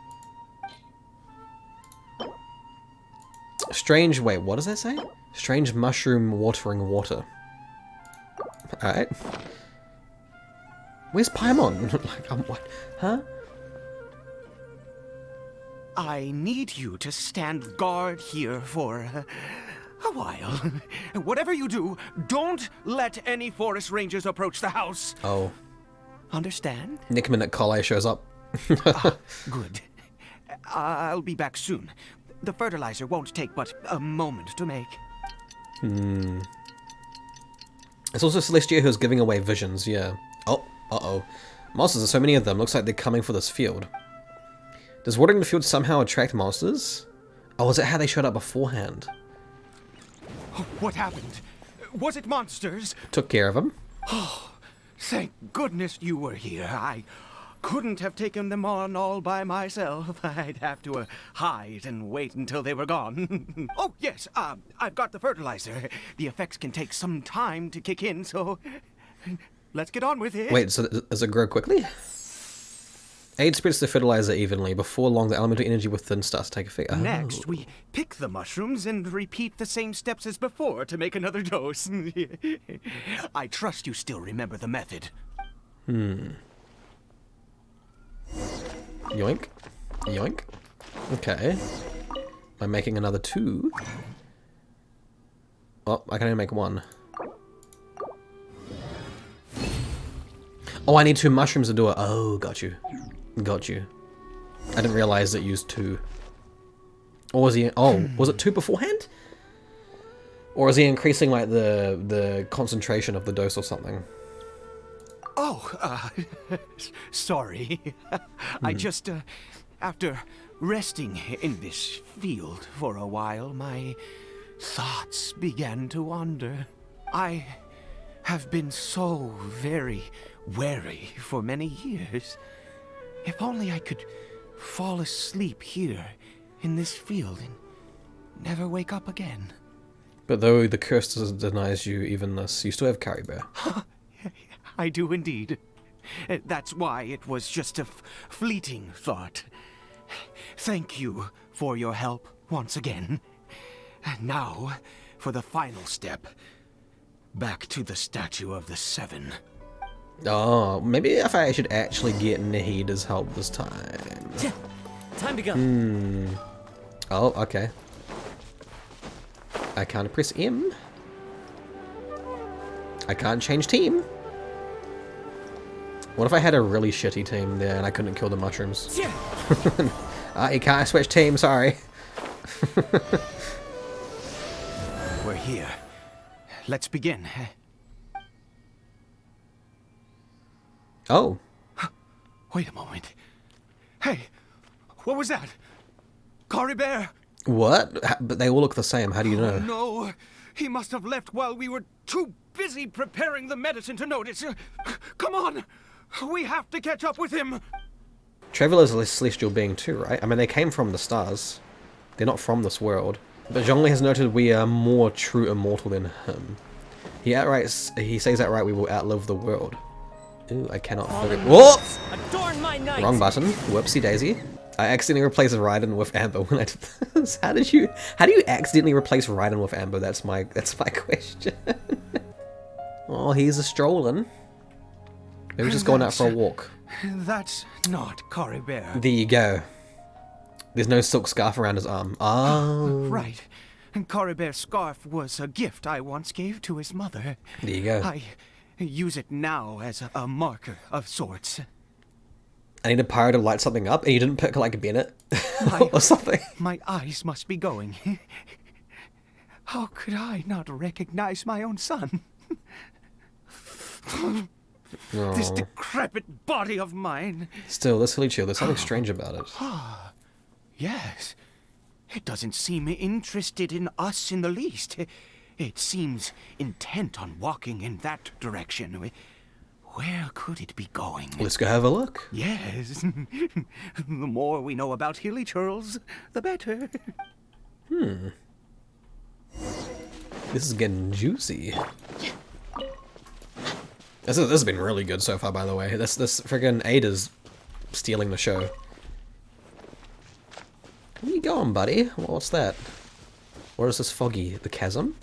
Strange, wait, what does that say? Strange mushroom watering water. Alright. Where's Paimon? Like, what? Huh? I need you to stand guard here for a while. Whatever you do, don't let any forest rangers approach the house. Oh. Understand? Nick Minute Collet shows up. Good. I'll be back soon. The fertilizer won't take but a moment to make. It's also Celestia who's giving away visions, yeah. Oh, uh-oh. Monsters, there's so many of them. Looks like they're coming for this field. Does watering the field somehow attract monsters? Oh, is it how they showed up beforehand? What happened? Was it monsters? Took care of them. Thank goodness you were here. I couldn't have taken them on all by myself. I'd have to hide and wait until they were gone. Oh, yes, I've got the fertilizer. The effects can take some time to kick in, so let's get on with it. Wait, so does it grow quickly? Aid spreads the fertilizer evenly. Before long, the elemental energy within starts to take effect. Oh. Next, we pick the mushrooms and repeat the same steps as before to make another dose. I trust you still remember the method. Yoink. Yoink. Okay. I'm making another 2. Oh, I can only make 1. Oh, I need 2 mushrooms to do it. Oh, got you. Got you. I didn't realize it used 2. Or was he... Oh, was it 2 beforehand? Or is he increasing, like, the concentration of the dose or something? Oh, sorry. I just, after resting in this field for a while, my thoughts began to wander. I have been so very wary for many years. If only I could fall asleep here in this field and never wake up again. But though the curse denies you even this, you still have Caribert. I do indeed. That's why it was just a fleeting thought. Thank you for your help once again. And now, for the final step. Back to the Statue of the Seven. Oh, maybe if I should actually get Nahida's help this time. Time to go. Oh, okay. I can't press M. I can't change team. What if I had a really shitty team there and I couldn't kill the mushrooms? You can't switch team, sorry. We're here. Let's begin. Oh. Wait a moment. Hey, what was that? Caribert! What? But they all look the same, how do you know? Oh, no, he must have left while we were too busy preparing the medicine to notice. Come on, we have to catch up with him. Traveler's a celestial being too, right? I mean, they came from the stars. They're not from this world. But Zhongli has noted we are more true immortal than him. He says outright we will outlive the world. Ooh, I cannot forget. Whoa! Wrong button. Whoopsie daisy. I accidentally replaced Raiden with Amber when I did this. How do you accidentally replace Raiden with Amber? That's my question. Oh, he's a strolling. Maybe just going out for a walk. That's not Caribert. There you go. There's no silk scarf around his arm. Oh. Right. And Caribert's scarf was a gift I once gave to his mother. There you go. I use it now as a marker of sorts. I need a pyro to light something up, and you didn't pick like Bennett or something. My eyes must be going. How could I not recognize my own son? This decrepit body of mine. Still, this hilly chill, there's something strange about it. Yes. It doesn't seem interested in us in the least. It seems intent on walking in that direction. Where could it be going? Let's go have a look. Yes. The more we know about hilly churls, the better. This is getting juicy. This has been really good so far, by the way. This friggin' Ada's stealing the show. Where you going, buddy? What's that? What is this foggy? The chasm?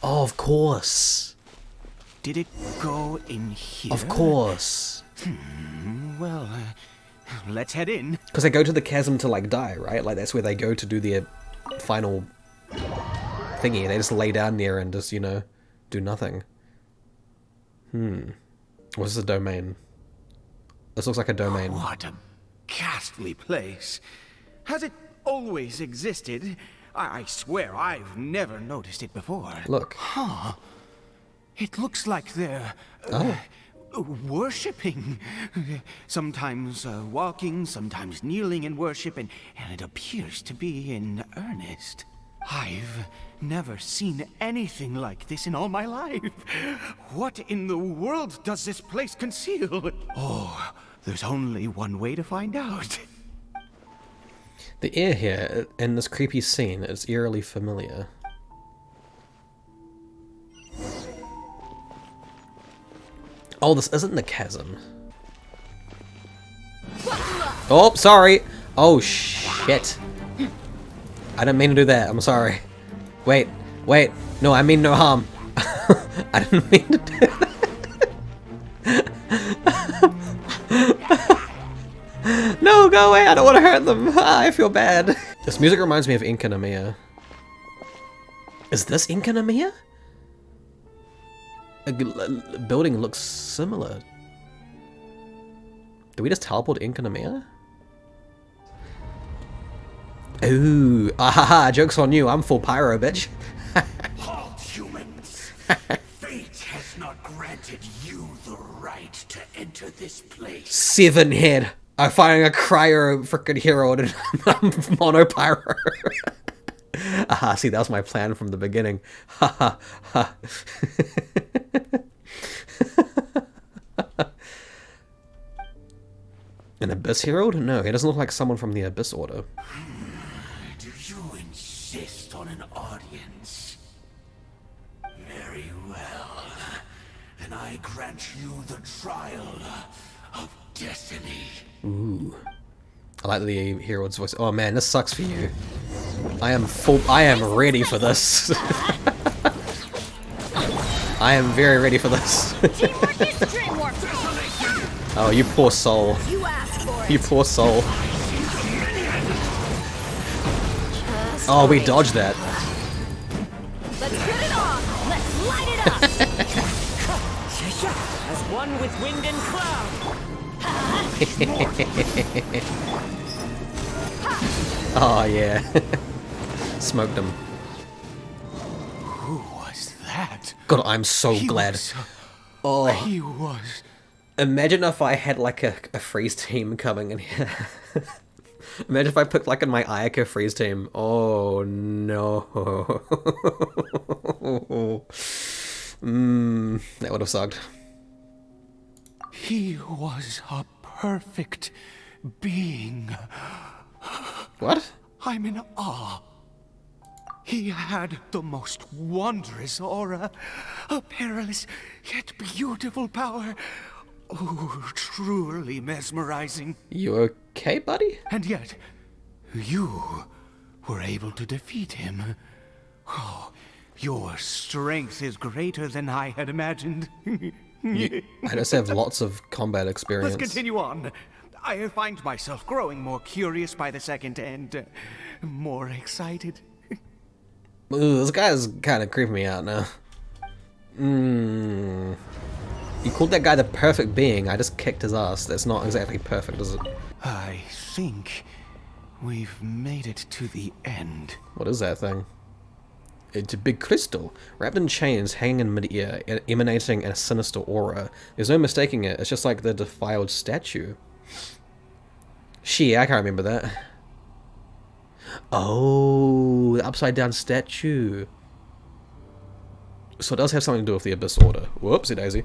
Oh, of course. Did it go in here? Of course. Well, let's head in. Because they go to the chasm to, like, die, right? Like, that's where they go to do their final thingy. They just lay down there and just, you know, do nothing. What's the domain? This looks like a domain. What a ghastly place. Has it always existed? I swear I've never noticed it before. Look. Huh. It looks like they're... worshipping. Sometimes walking, sometimes kneeling in worship, and it appears to be in earnest. I've never seen anything like this in all my life. What in the world does this place conceal? Oh, there's only one way to find out. The air here, in this creepy scene, is eerily familiar. Oh, this isn't the chasm. Oh, sorry. Oh, shit. I didn't mean to do that. I'm sorry. Wait. No, I mean no harm. I didn't mean to do that. No, go away. I don't want to hurt them. I feel bad. This music reminds me of Inkanamiya. Is this Inkanamiya? A building looks similar. Did we just teleport Inkanamiya? Ooh, ahaha, joke's on you. I'm full pyro, bitch. Halt, humans. Fate has not granted you the right to enter this place. 7 head. I'm firing a cryo frickin' hero and I'm mono pyro. Aha, see, that was my plan from the beginning. Ha ha ha. An Abyss Herald? No, he doesn't look like someone from the Abyss Order. Do you insist on an audience? Very well. Then I grant you the trial of destiny. Ooh. I like the Herald's voice. Oh man, this sucks for you. I am ready for this. I am very ready for this. Oh, you poor soul. You poor soul. Oh, we dodged that. Let's get it on. Let's light it up. As one with wind and cloud. Oh yeah. Smoked him. Who was that? God, I'm so glad. Oh, He was... imagine if I had like a freeze team coming in here. Imagine if I picked like in my Ayaka freeze team. Oh no. That would have sucked. He was a perfect being. What? I'm in awe. He had the most wondrous aura, a perilous yet beautiful power. Oh, truly mesmerizing. You okay, buddy? And yet, you were able to defeat him. Oh, your strength is greater than I had imagined. I just have lots of combat experience. Let's continue on. I find myself growing more curious by the second and more excited. Ooh, this guy's kind of creeping me out now. You called that guy the perfect being. I just kicked his ass. That's not exactly perfect, is it? I think we've made it to the end. What is that thing? It's a big crystal, wrapped in chains, hanging in mid-air, emanating a sinister aura. There's no mistaking it. It's just like the defiled statue. Shit, I can't remember that. Oh, the upside-down statue. So it does have something to do with the Abyss Order. Whoopsie daisy.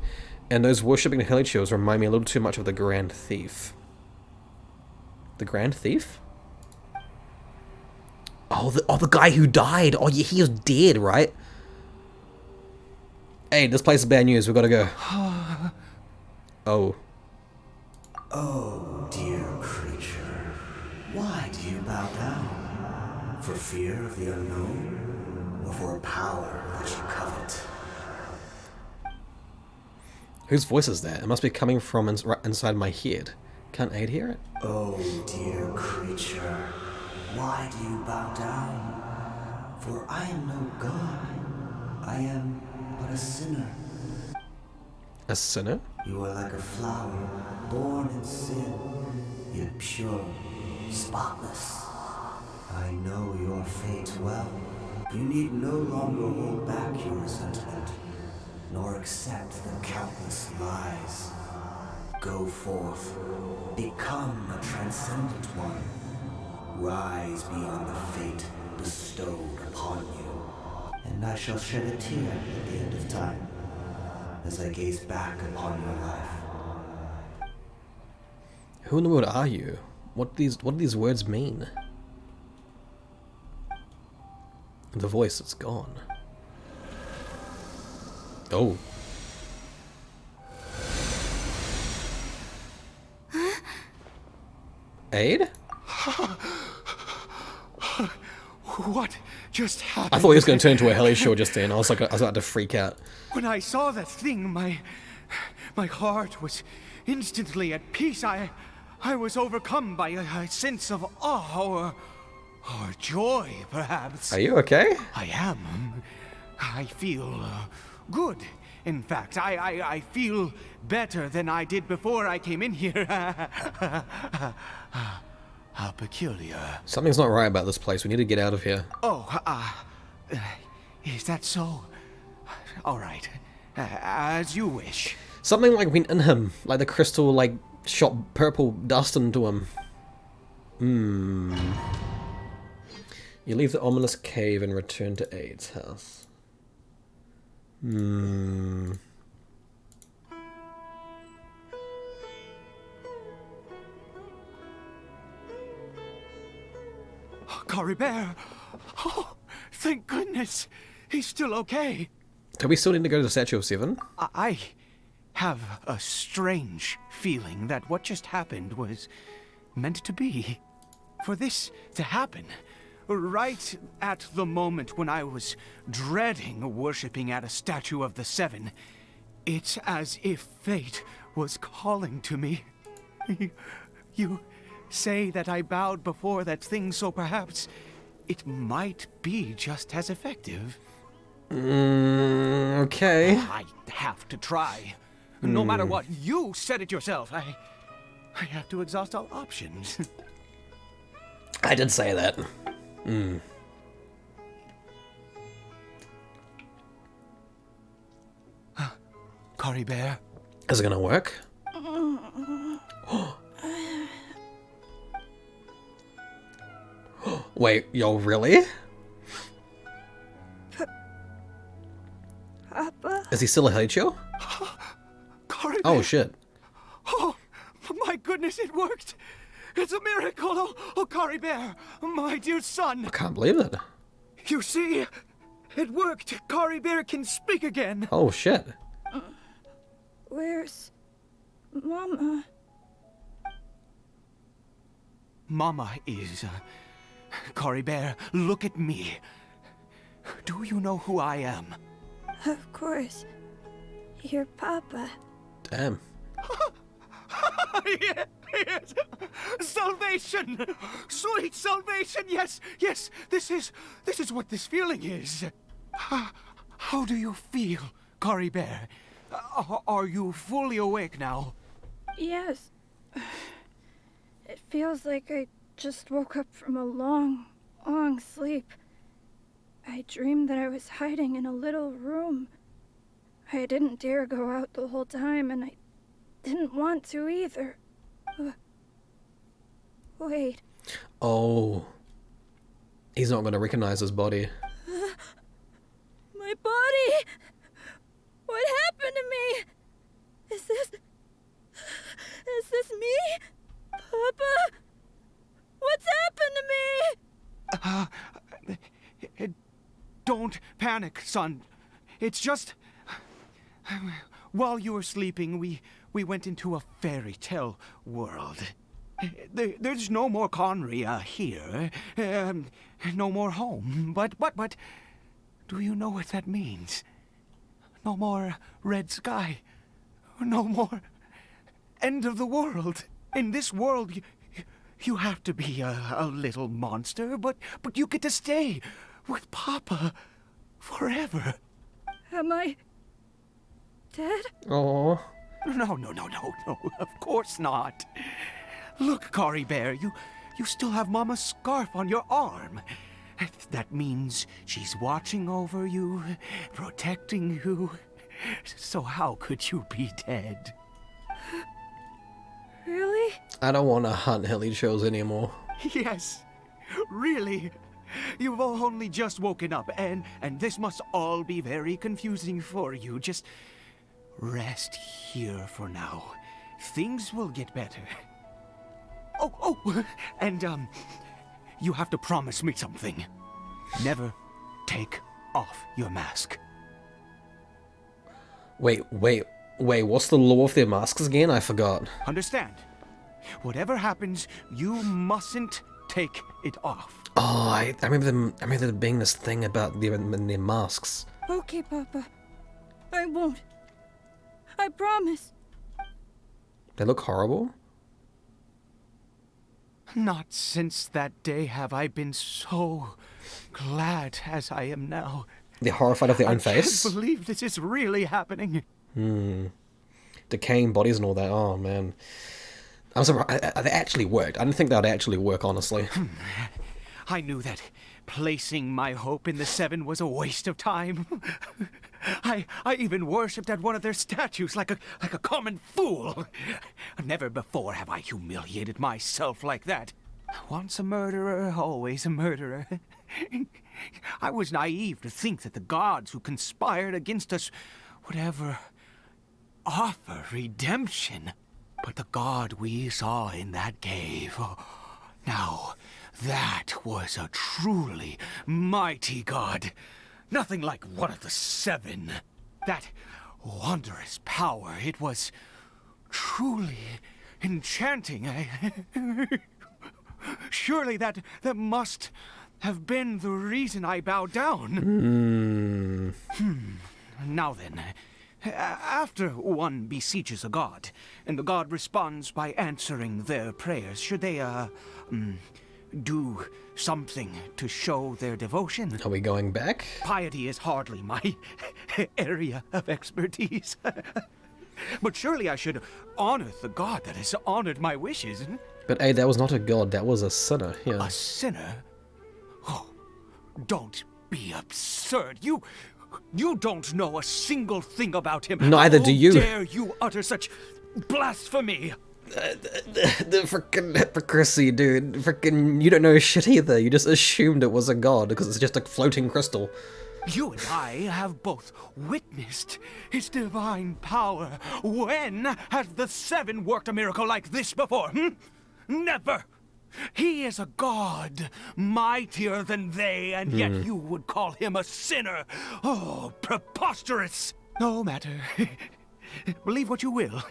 And those worshipping helichils remind me a little too much of the Grand Thief. The Grand Thief? Oh, the guy who died. Oh, yeah, he was dead, right? Hey, this place is bad news. We gotta go. Oh. Oh, dear creature. Why do you bow down? For fear of the unknown? Or for power that you covet? Whose voice is that? It must be coming from right inside my head. Can't Aid hear it? Oh, dear creature. Why do you bow down? For I am no god. I am but a sinner. A sinner? You are like a flower, born in sin, yet pure, spotless. I know your fate well. You need no longer hold back your resentment, nor accept the countless lies. Go forth, become a transcendent one. Rise beyond the fate bestowed upon you. And I shall shed a tear at the end of time, as I gaze back upon your life. Who in the world are you? What do these words mean? The voice is gone. Oh. Aid? What just happened? I thought he was going to turn into a heli show just then. I was about to freak out. When I saw that thing, my heart was instantly at peace. I was overcome by a sense of awe or joy, perhaps. Are you okay? I am. I feel good. In fact, I feel better than I did before I came in here. How peculiar. Something's not right about this place. We need to get out of here. Oh, is that so? All right, as you wish. Something like went in him, like the crystal like shot purple dust into him. You leave the ominous cave and return to Aid's house. Caribert! Oh, thank goodness! He's still okay. Do we still need to go to the Statue of Seven? I have a strange feeling that what just happened was meant to be. For this to happen, right at the moment when I was dreading worshipping at a statue of the Seven, it's as if fate was calling to me. You say that I bowed before that thing, so perhaps it might be just as effective. Okay. I have to try. No matter what, you said it yourself. I have to exhaust all options. I did say that. Caribert. Is it gonna work? Wait, yo, really? Papa? Is he still a Heicho? Caribert. Oh shit. Oh, my goodness, it worked. It's a miracle. Oh, Caribert, my dear son. I can't believe it. You see, it worked. Caribert can speak again. Oh shit. Where's Mama? Mama is... Caribert, look at me. Do you know who I am? Of course. Your Papa. Damn. Yes. Salvation! Sweet salvation! Yes, yes, this is what this feeling is. How do you feel, Caribert? Are you fully awake now? Yes. It feels like I just woke up from a long, long sleep. I dreamed that I was hiding in a little room. I didn't dare go out the whole time, and I didn't want to either. Wait. Oh. He's not gonna recognize his body. My body! What happened to me? Is this me? Papa? What's happened to me? Don't panic, son. It's just... While you were sleeping, we went into a fairy tale world. There's no more Conry here. No more home. But, do you know what that means? No more red sky. No more end of the world. In this world, you have to be a little monster, but you get to stay with Papa forever. Am I dead? Oh. No, of course not. Look, Caribert, you still have Mama's scarf on your arm. That means she's watching over you, protecting you. So how could you be dead? Really? I don't want to hunt hilly shows anymore. Yes, really. You've only just woken up, and this must all be very confusing for you. Just rest here for now. Things will get better. Oh, and you have to promise me something. Never take off your mask. Wait, what's the law of their masks again? I forgot. Understand? Whatever happens, you mustn't take it off. Oh, I remember there being this thing about their masks. Okay, Papa. I won't. I promise. They look horrible. Not since that day have I been so glad as I am now. They're horrified of their own face. I can't believe this is really happening. Decaying bodies and all that. Oh, man. I'm surprised. They actually worked. I didn't think that would actually work, honestly. I knew that placing my hope in the Seven was a waste of time. I even worshipped at one of their statues like a common fool. Never before have I humiliated myself like that. Once a murderer, always a murderer. I was naive to think that the gods who conspired against us would ever offer redemption. But the god we saw in that cave, now that was a truly mighty god. Nothing like one of the Seven. That wondrous power, it was truly enchanting. Surely that must have been the reason I bowed down. Now then, after one besieges a god, and the god responds by answering their prayers, should they, do something to show their devotion? Are we going back? Piety is hardly my area of expertise. But surely I should honor the god that has honored my wishes. But hey, that was not a god, that was a sinner. Yeah. A sinner? Oh, don't be absurd. You don't know a single thing about him. Neither do you. How dare you utter such blasphemy? The frickin' hypocrisy, dude. Frickin' you don't know shit either. You just assumed it was a god because it's just a floating crystal. You and I have both witnessed his divine power. When has the Seven worked a miracle like this before? Never! He is a god, mightier than they, and yet you would call him a sinner. Oh, preposterous! No matter. Believe what you will.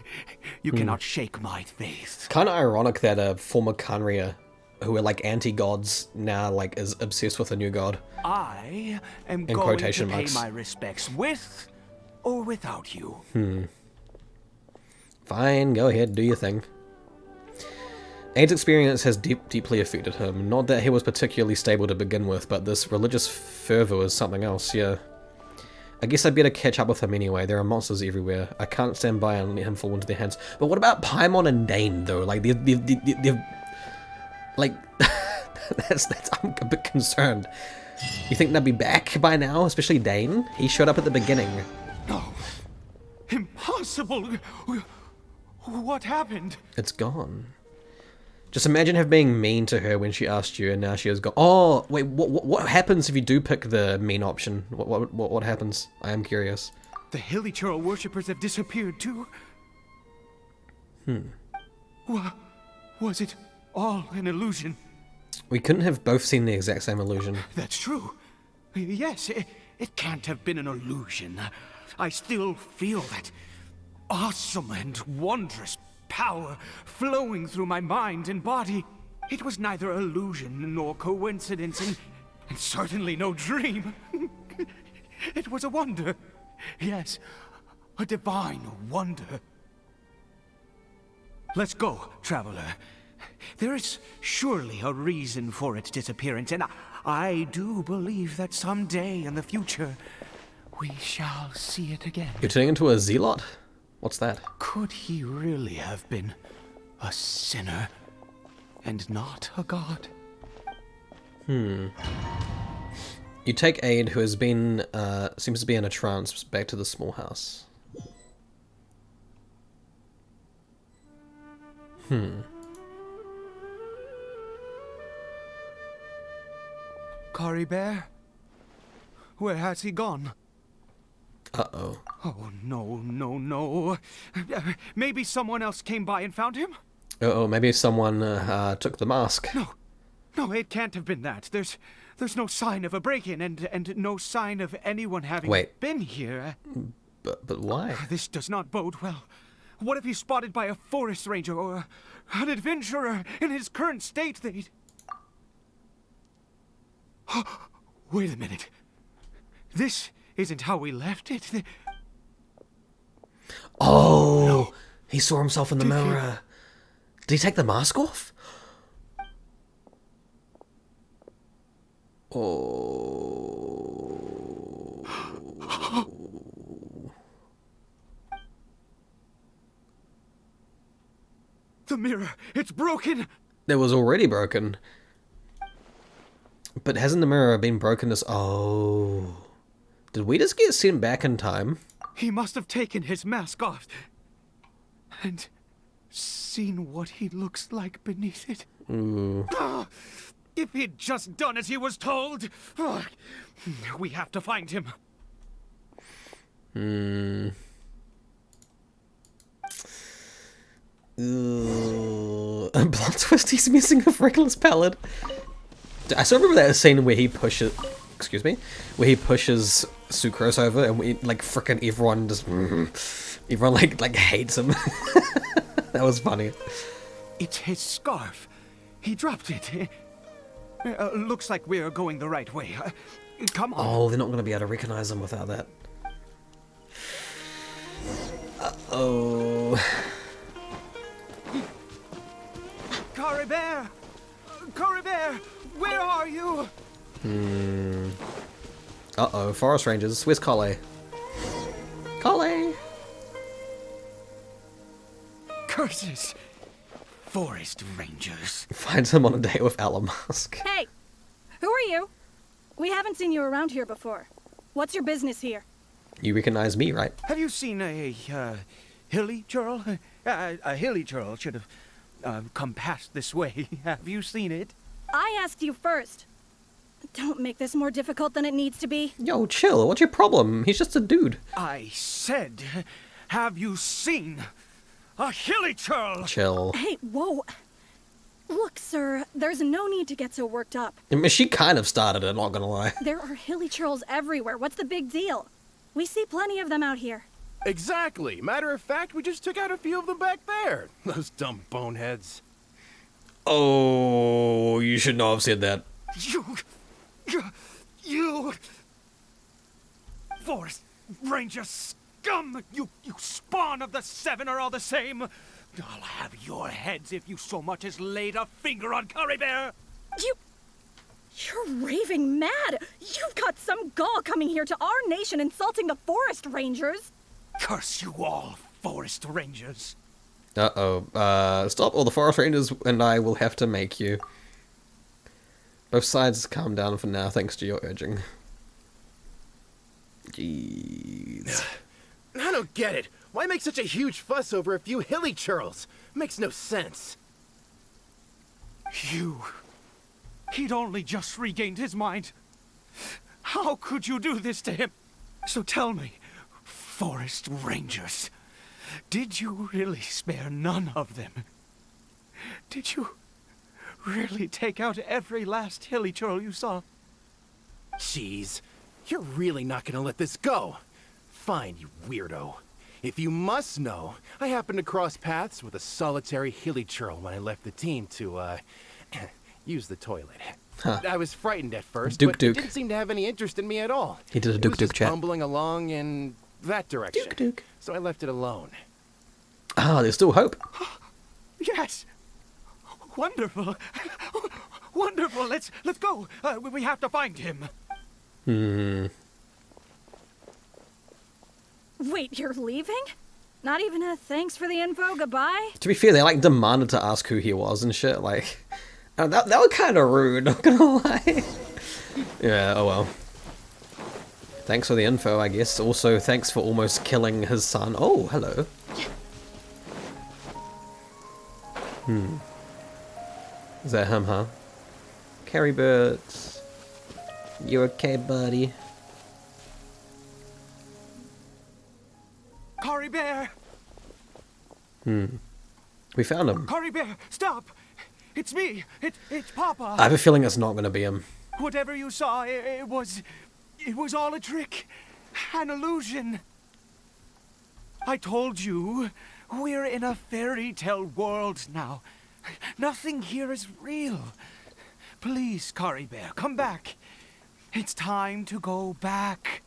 You cannot shake my faith. Kind of ironic that former Kanria, who are like anti-gods, now like is obsessed with a new god. I am In going quotation to pay marks. my respects with or without you. Fine, go ahead, do your thing. Aid's experience has deeply affected him. Not that he was particularly stable to begin with, but this religious fervor is something else, yeah. I guess I'd better catch up with him anyway. There are monsters everywhere. I can't stand by and let him fall into their hands. But what about Paimon and Dane, though? Like, they've like, I'm a bit concerned. You think they'd be back by now, especially Dane? He showed up at the beginning. No. Impossible. What happened? It's gone. Just imagine her being mean to her when she asked you, and now she has gone. Oh, wait, what happens if you do pick the mean option? What happens? I am curious. The Hilly-Churl worshippers have disappeared too. Was it all an illusion? We couldn't have both seen the exact same illusion. That's true. Yes, it can't have been an illusion. I still feel that awesome and wondrous power flowing through my mind and body. It was neither illusion nor coincidence, and certainly no dream. It was a wonder. Yes, a divine wonder. Let's go, traveler. There is surely a reason for its disappearance, and I do believe that someday in the future, we shall see it again. You're turning into a zealot? What's that? Could he really have been a sinner and not a god? You take Aid, who has been, seems to be in a trance, back to the small house. Caribert? Where has he gone? Uh-oh. Oh, no, no, no. Maybe someone else came by and found him? Uh-oh, maybe someone took the mask. No, it can't have been that. There's no sign of a break-in and no sign of anyone having been here. But why? This does not bode well. What if he's spotted by a forest ranger or an adventurer in his current state? They'd... Wait a minute. This isn't how we left it. Oh! No. He saw himself in the mirror. Did he take the mask off? Oh. The mirror, it's broken. It was already broken. But hasn't the mirror been broken this... Oh. Did we just get sent back in time? He must have taken his mask off and seen what he looks like beneath it. If he'd just done as he was told. We have to find him. Plot twist, he's missing a Reckless palette. I still remember that scene where he pushes... Excuse me? Where he pushes Sucrose over and we, like, frickin' everyone just... Everyone, like hates him. That was funny. It's his scarf. He dropped it. Looks like we're going the right way. Come on. Oh, they're not going to be able to recognize him without that. Uh-oh. Caribert! Caribert! Where are you? Uh-oh, forest rangers. Where's Collei? Collei! Curses! Forest rangers. Finds him on a date without a mask. Hey! Who are you? We haven't seen you around here before. What's your business here? You recognize me, right? Have you seen a hilly churl? A hilly churl should have come past this way. Have you seen it? I asked you first. Don't make this more difficult than it needs to be. Yo, chill. What's your problem? He's just a dude. I said, have you seen a hilly churl? Chill. Hey, whoa. Look, sir, there's no need to get so worked up. I mean, she kind of started it, not gonna lie. There are hilly churls everywhere. What's the big deal? We see plenty of them out here. Exactly. Matter of fact, we just took out a few of them back there. Those dumb boneheads. Oh, you should not have said that. You Forest Ranger scum! You spawn of the Seven are all the same! I'll have your heads if you so much as laid a finger on Caribert! You're raving mad! You've got some gall coming here to our nation insulting the Forest Rangers! Curse you all, Forest Rangers! Uh-oh. Stop, or the Forest Rangers and I will have to make you. Both sides calm down for now, thanks to your urging. Jeez. I don't get it. Why make such a huge fuss over a few hilly churls? Makes no sense. He'd only just regained his mind. How could you do this to him? So tell me, Forest Rangers, did you really spare none of them? Did you really take out every last hilly churl you saw? Jeez, you're really not gonna let this go. Fine, you weirdo. If you must know, I happened to cross paths with a solitary hilly churl when I left the team to, use the toilet. Huh. I was frightened at first, Duke but Duke. he didn't seem to have any interest in me at all. He did a He Duke was Duke just chat. bumbling along in that direction. Duke Duke. So I left it alone. Ah, there's still hope. Yes. Wonderful. Wonderful. Let's go. We have to find him. Wait, you're leaving? Not even a thanks for the info, goodbye? To be fair, they like demanded to ask who he was and shit. Like, that was kind of rude. Not gonna lie. Yeah. Oh well. Thanks for the info, I guess. Also, thanks for almost killing his son. Oh, hello. Is that him, huh? Caribert. You okay, buddy? Caribert! We found him. Caribert, stop! It's me! It's Papa! I have a feeling it's not gonna be him. Whatever you saw, it was all a trick. An illusion. I told you, we're in a fairy tale world now. Nothing here is real. Please, Caribert, come back. It's time to go back.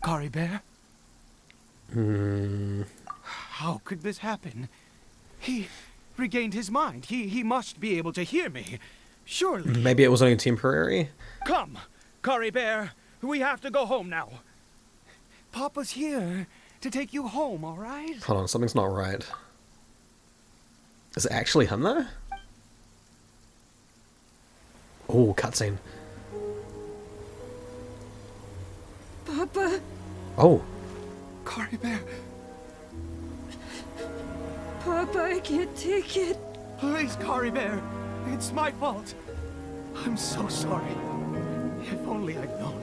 Caribert? How could this happen? He regained his mind. He must be able to hear me. Surely. Maybe it was only temporary. Come, Caribert. We have to go home now. Papa's here to take you home, all right? Hold on, something's not right. Is it actually him though? Oh, cutscene. Papa? Oh. Caribert, Papa, I can't take it. please, Caribert. It's my fault. I'm so sorry. If only I'd known.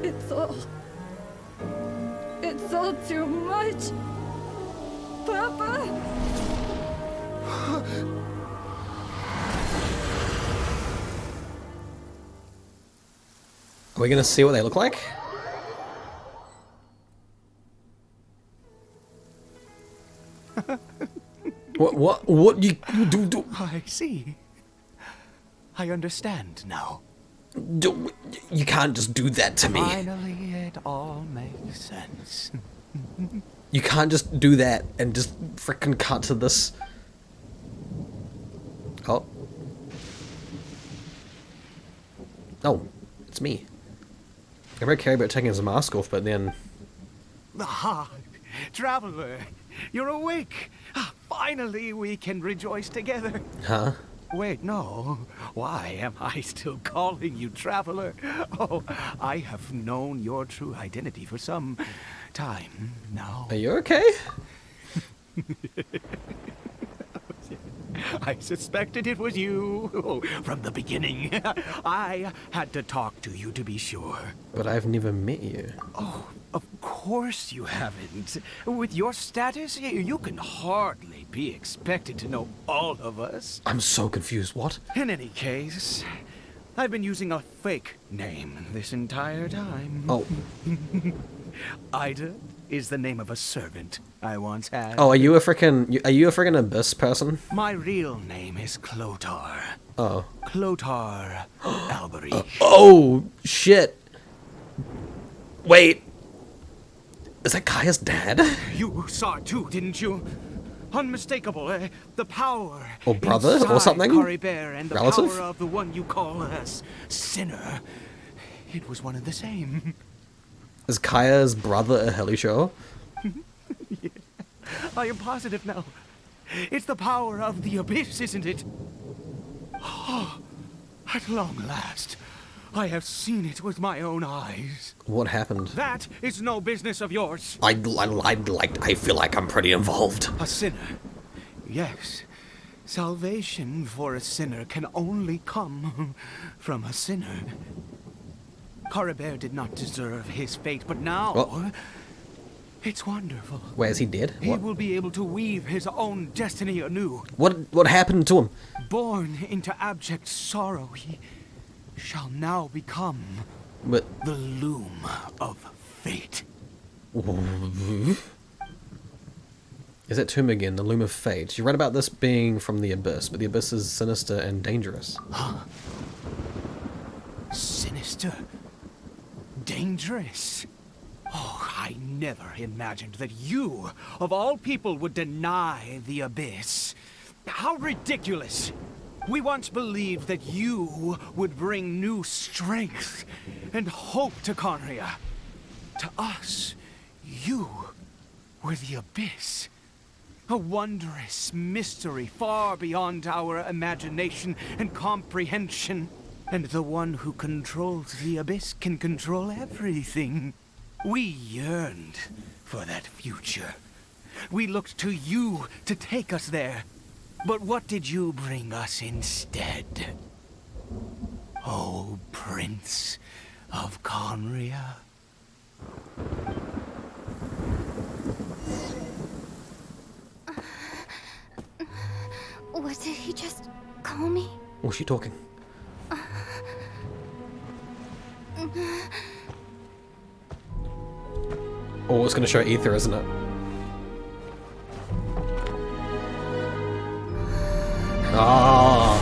It's all too much. Papa? Are we gonna see what they look like? What you do? I see. I understand now. You can't just do that to me. Finally, it all makes sense. You can't just do that and just frickin' cut to this. Oh. Oh, it's me. I read Caribert taking his mask off, but then... Ah, Traveler, you're awake. Finally, we can rejoice together. Huh? Wait, no. Why am I still calling you Traveler? Oh, I have known your true identity for some time now. Are you okay? I suspected it was you from the beginning. I had to talk to you to be sure. But I've never met you. Oh, of course you haven't. With your status, you can hardly be expected to know all of us. I'm so confused. What? In any case, I've been using a fake name this entire time. Oh. Ida is the name of a servant I once had. Oh, are you a frickin' Abyss person? My real name is Clotar. Oh. Clotar Alberich. Oh, shit. Wait. Is that Kaya's dad? You saw it too, didn't you? Unmistakable, the power. Or brother, or inside something? Caribert and the Relative? power of the one you call a sinner. It was one and the same. Is Kaya's brother a Helisho? Yeah, I am positive now. It's the power of the abyss, isn't it? Oh, at long last, I have seen it with my own eyes. What happened? That is no business of yours. I feel like I'm pretty involved. A sinner. Yes. Salvation for a sinner can only come from a sinner. Caribert did not deserve his fate, but now... What? It's wonderful. Wait, is he dead? He What? will be able to weave his own destiny anew. What happened to him? Born into abject sorrow, he shall now become But the loom of fate. is that tomb again? The Loom of Fate. You read about this being from the Abyss, but the Abyss is sinister and dangerous. Sinister. Dangerous. Oh, I never imagined that you, of all people, would deny the Abyss. How ridiculous! We once believed that you would bring new strength and hope to Conria. To us, you were the Abyss. A wondrous mystery far beyond our imagination and comprehension. And the one who controls the Abyss can control everything. We yearned for that future. We looked to you to take us there. But what did you bring us instead? Oh, Prince of Conria. What did he just call me? Was she talking? Oh, it's gonna show Ether, isn't it? Ah.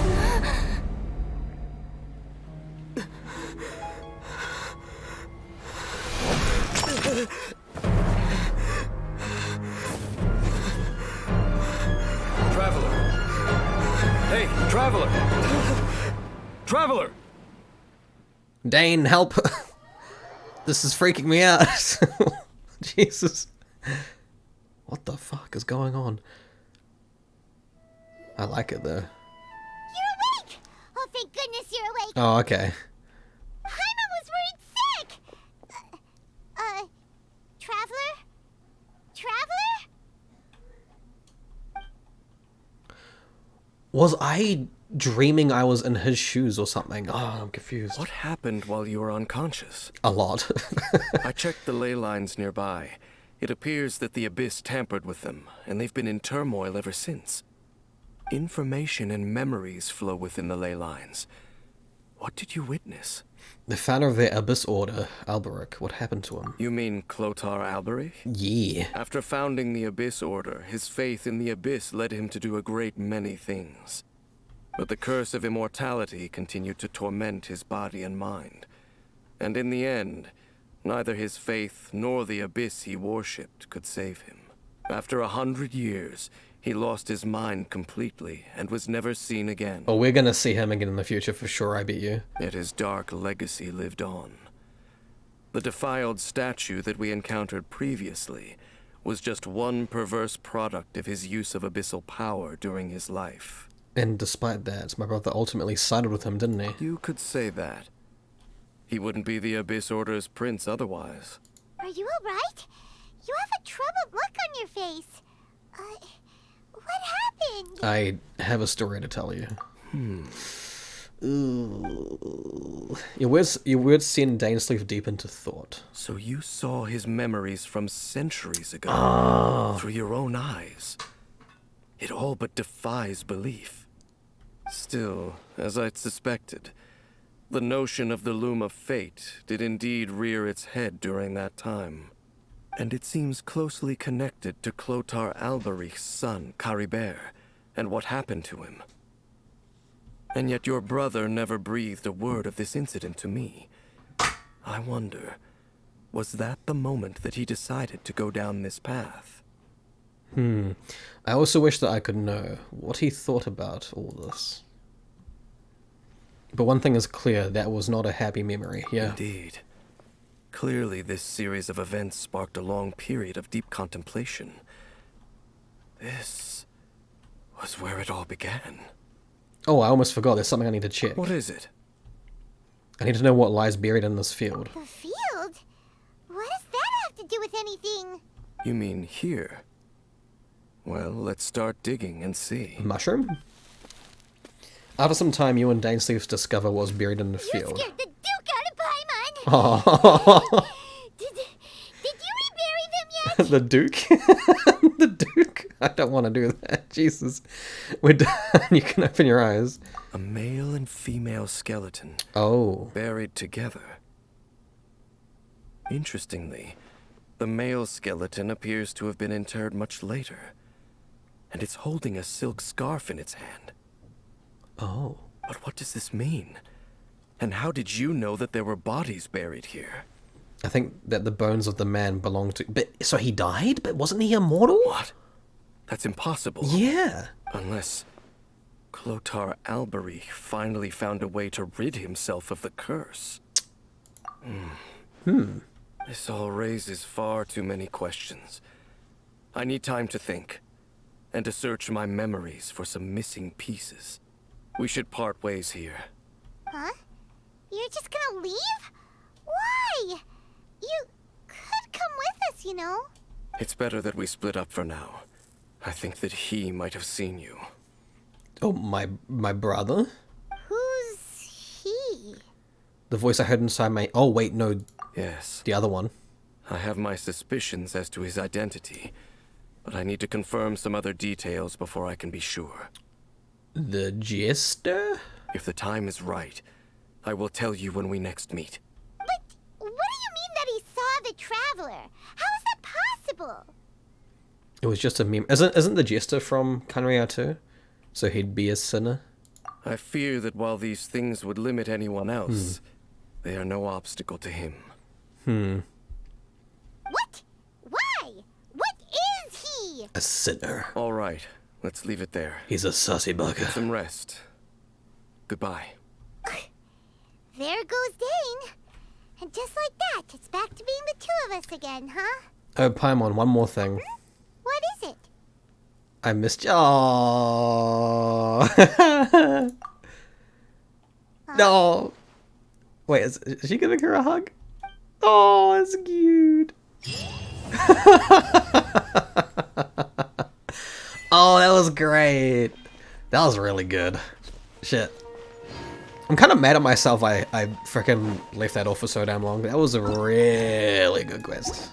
Traveler! Hey, Traveler! Traveler! Dane, help! This is freaking me out. Jesus. What the fuck is going on? I like it though. You're awake! Oh, thank goodness you're awake! Oh, okay. Paimon was worried sick! Traveler? Traveler? Was I dreaming I was in his shoes or something? Oh, I'm confused. What happened while you were unconscious? A lot. I checked the ley lines nearby. It appears that the Abyss tampered with them, and they've been in turmoil ever since. Information and memories flow within the ley lines. What did you witness? The founder of the Abyss Order, Alberic, what happened to him? You mean Clotar Alberic? Yeah. After founding the Abyss Order, his faith in the Abyss led him to do a great many things. But the curse of immortality continued to torment his body and mind. And in the end, neither his faith nor the Abyss he worshipped could save him. After 100 years, he lost his mind completely and was never seen again. Oh, we're gonna see him again in the future for sure, I bet you. Yet his dark legacy lived on. The defiled statue that we encountered previously was just one perverse product of his use of abyssal power during his life. And despite that, my brother ultimately sided with him, didn't he? You could say that. He wouldn't be the Abyss Order's prince otherwise. Are you alright? You have a troubled look on your face. What happened? I have a story to tell you. Ooh. Your words send Dainsleif deep into thought. So you saw his memories from centuries ago through your own eyes. It all but defies belief. Still, as I'd suspected, the notion of the Loom of Fate did indeed rear its head during that time. And it seems closely connected to Clotar Alberic's son, Caribert, and what happened to him. And yet your brother never breathed a word of this incident to me. I wonder, was that the moment that he decided to go down this path? I also wish that I could know what he thought about all this. But one thing is clear, that was not a happy memory, yeah. Indeed. Clearly, this series of events sparked a long period of deep contemplation. This was where it all began. Oh, I almost forgot, there's something I need to check. What is it? I need to know what lies buried in this field. The field? What does that have to do with anything? You mean here? Well, let's start digging and see. Mushroom? After some time, you and Dainsleif discover what was buried in the You field. scared the Duke out of Paimon! Oh. Did you rebury them yet? The Duke? The Duke? I don't want to do that. Jesus. We're done. You can open your eyes. A male and female skeleton Oh. buried together. Interestingly, the male skeleton appears to have been interred much later, and it's holding a silk scarf in its hand. Oh. But what does this mean? And how did you know that there were bodies buried here? I think that the bones of the man belonged to... But, so he died? But wasn't he immortal? What? That's impossible. Yeah. Unless Clotar Alberic finally found a way to rid himself of the curse. This all raises far too many questions. I need time to think, and to search my memories for some missing pieces. We should part ways here. Huh? You're just gonna leave? Why? You could come with us, you know. It's better that we split up for now. I think that he might have seen you. Oh, my brother? Who's he? The voice I heard inside my... Oh, wait, no. Yes. The other one. I have my suspicions as to his identity, but I need to confirm some other details before I can be sure. The Jester? If the time is right, I will tell you when we next meet. But what do you mean that he saw the Traveler? How is that possible? It was just a meme. Isn't the Jester from Caribert too? So he'd be a sinner? I fear that while these things would limit anyone else, they are no obstacle to him. What? Why? What is he? A sinner. All right, let's leave it there. He's a sussy bugger. Some rest. Goodbye. There goes Dane. And just like that, it's back to being the two of us again, huh? Oh, Paimon, one more thing. What is it? I missed you. Oh. No. Wait, is she giving her a hug? Oh, it's cute. Oh, that was great. That was really good. Shit. I'm kind of mad at myself I freaking left that off for so damn long. That was a really good quest.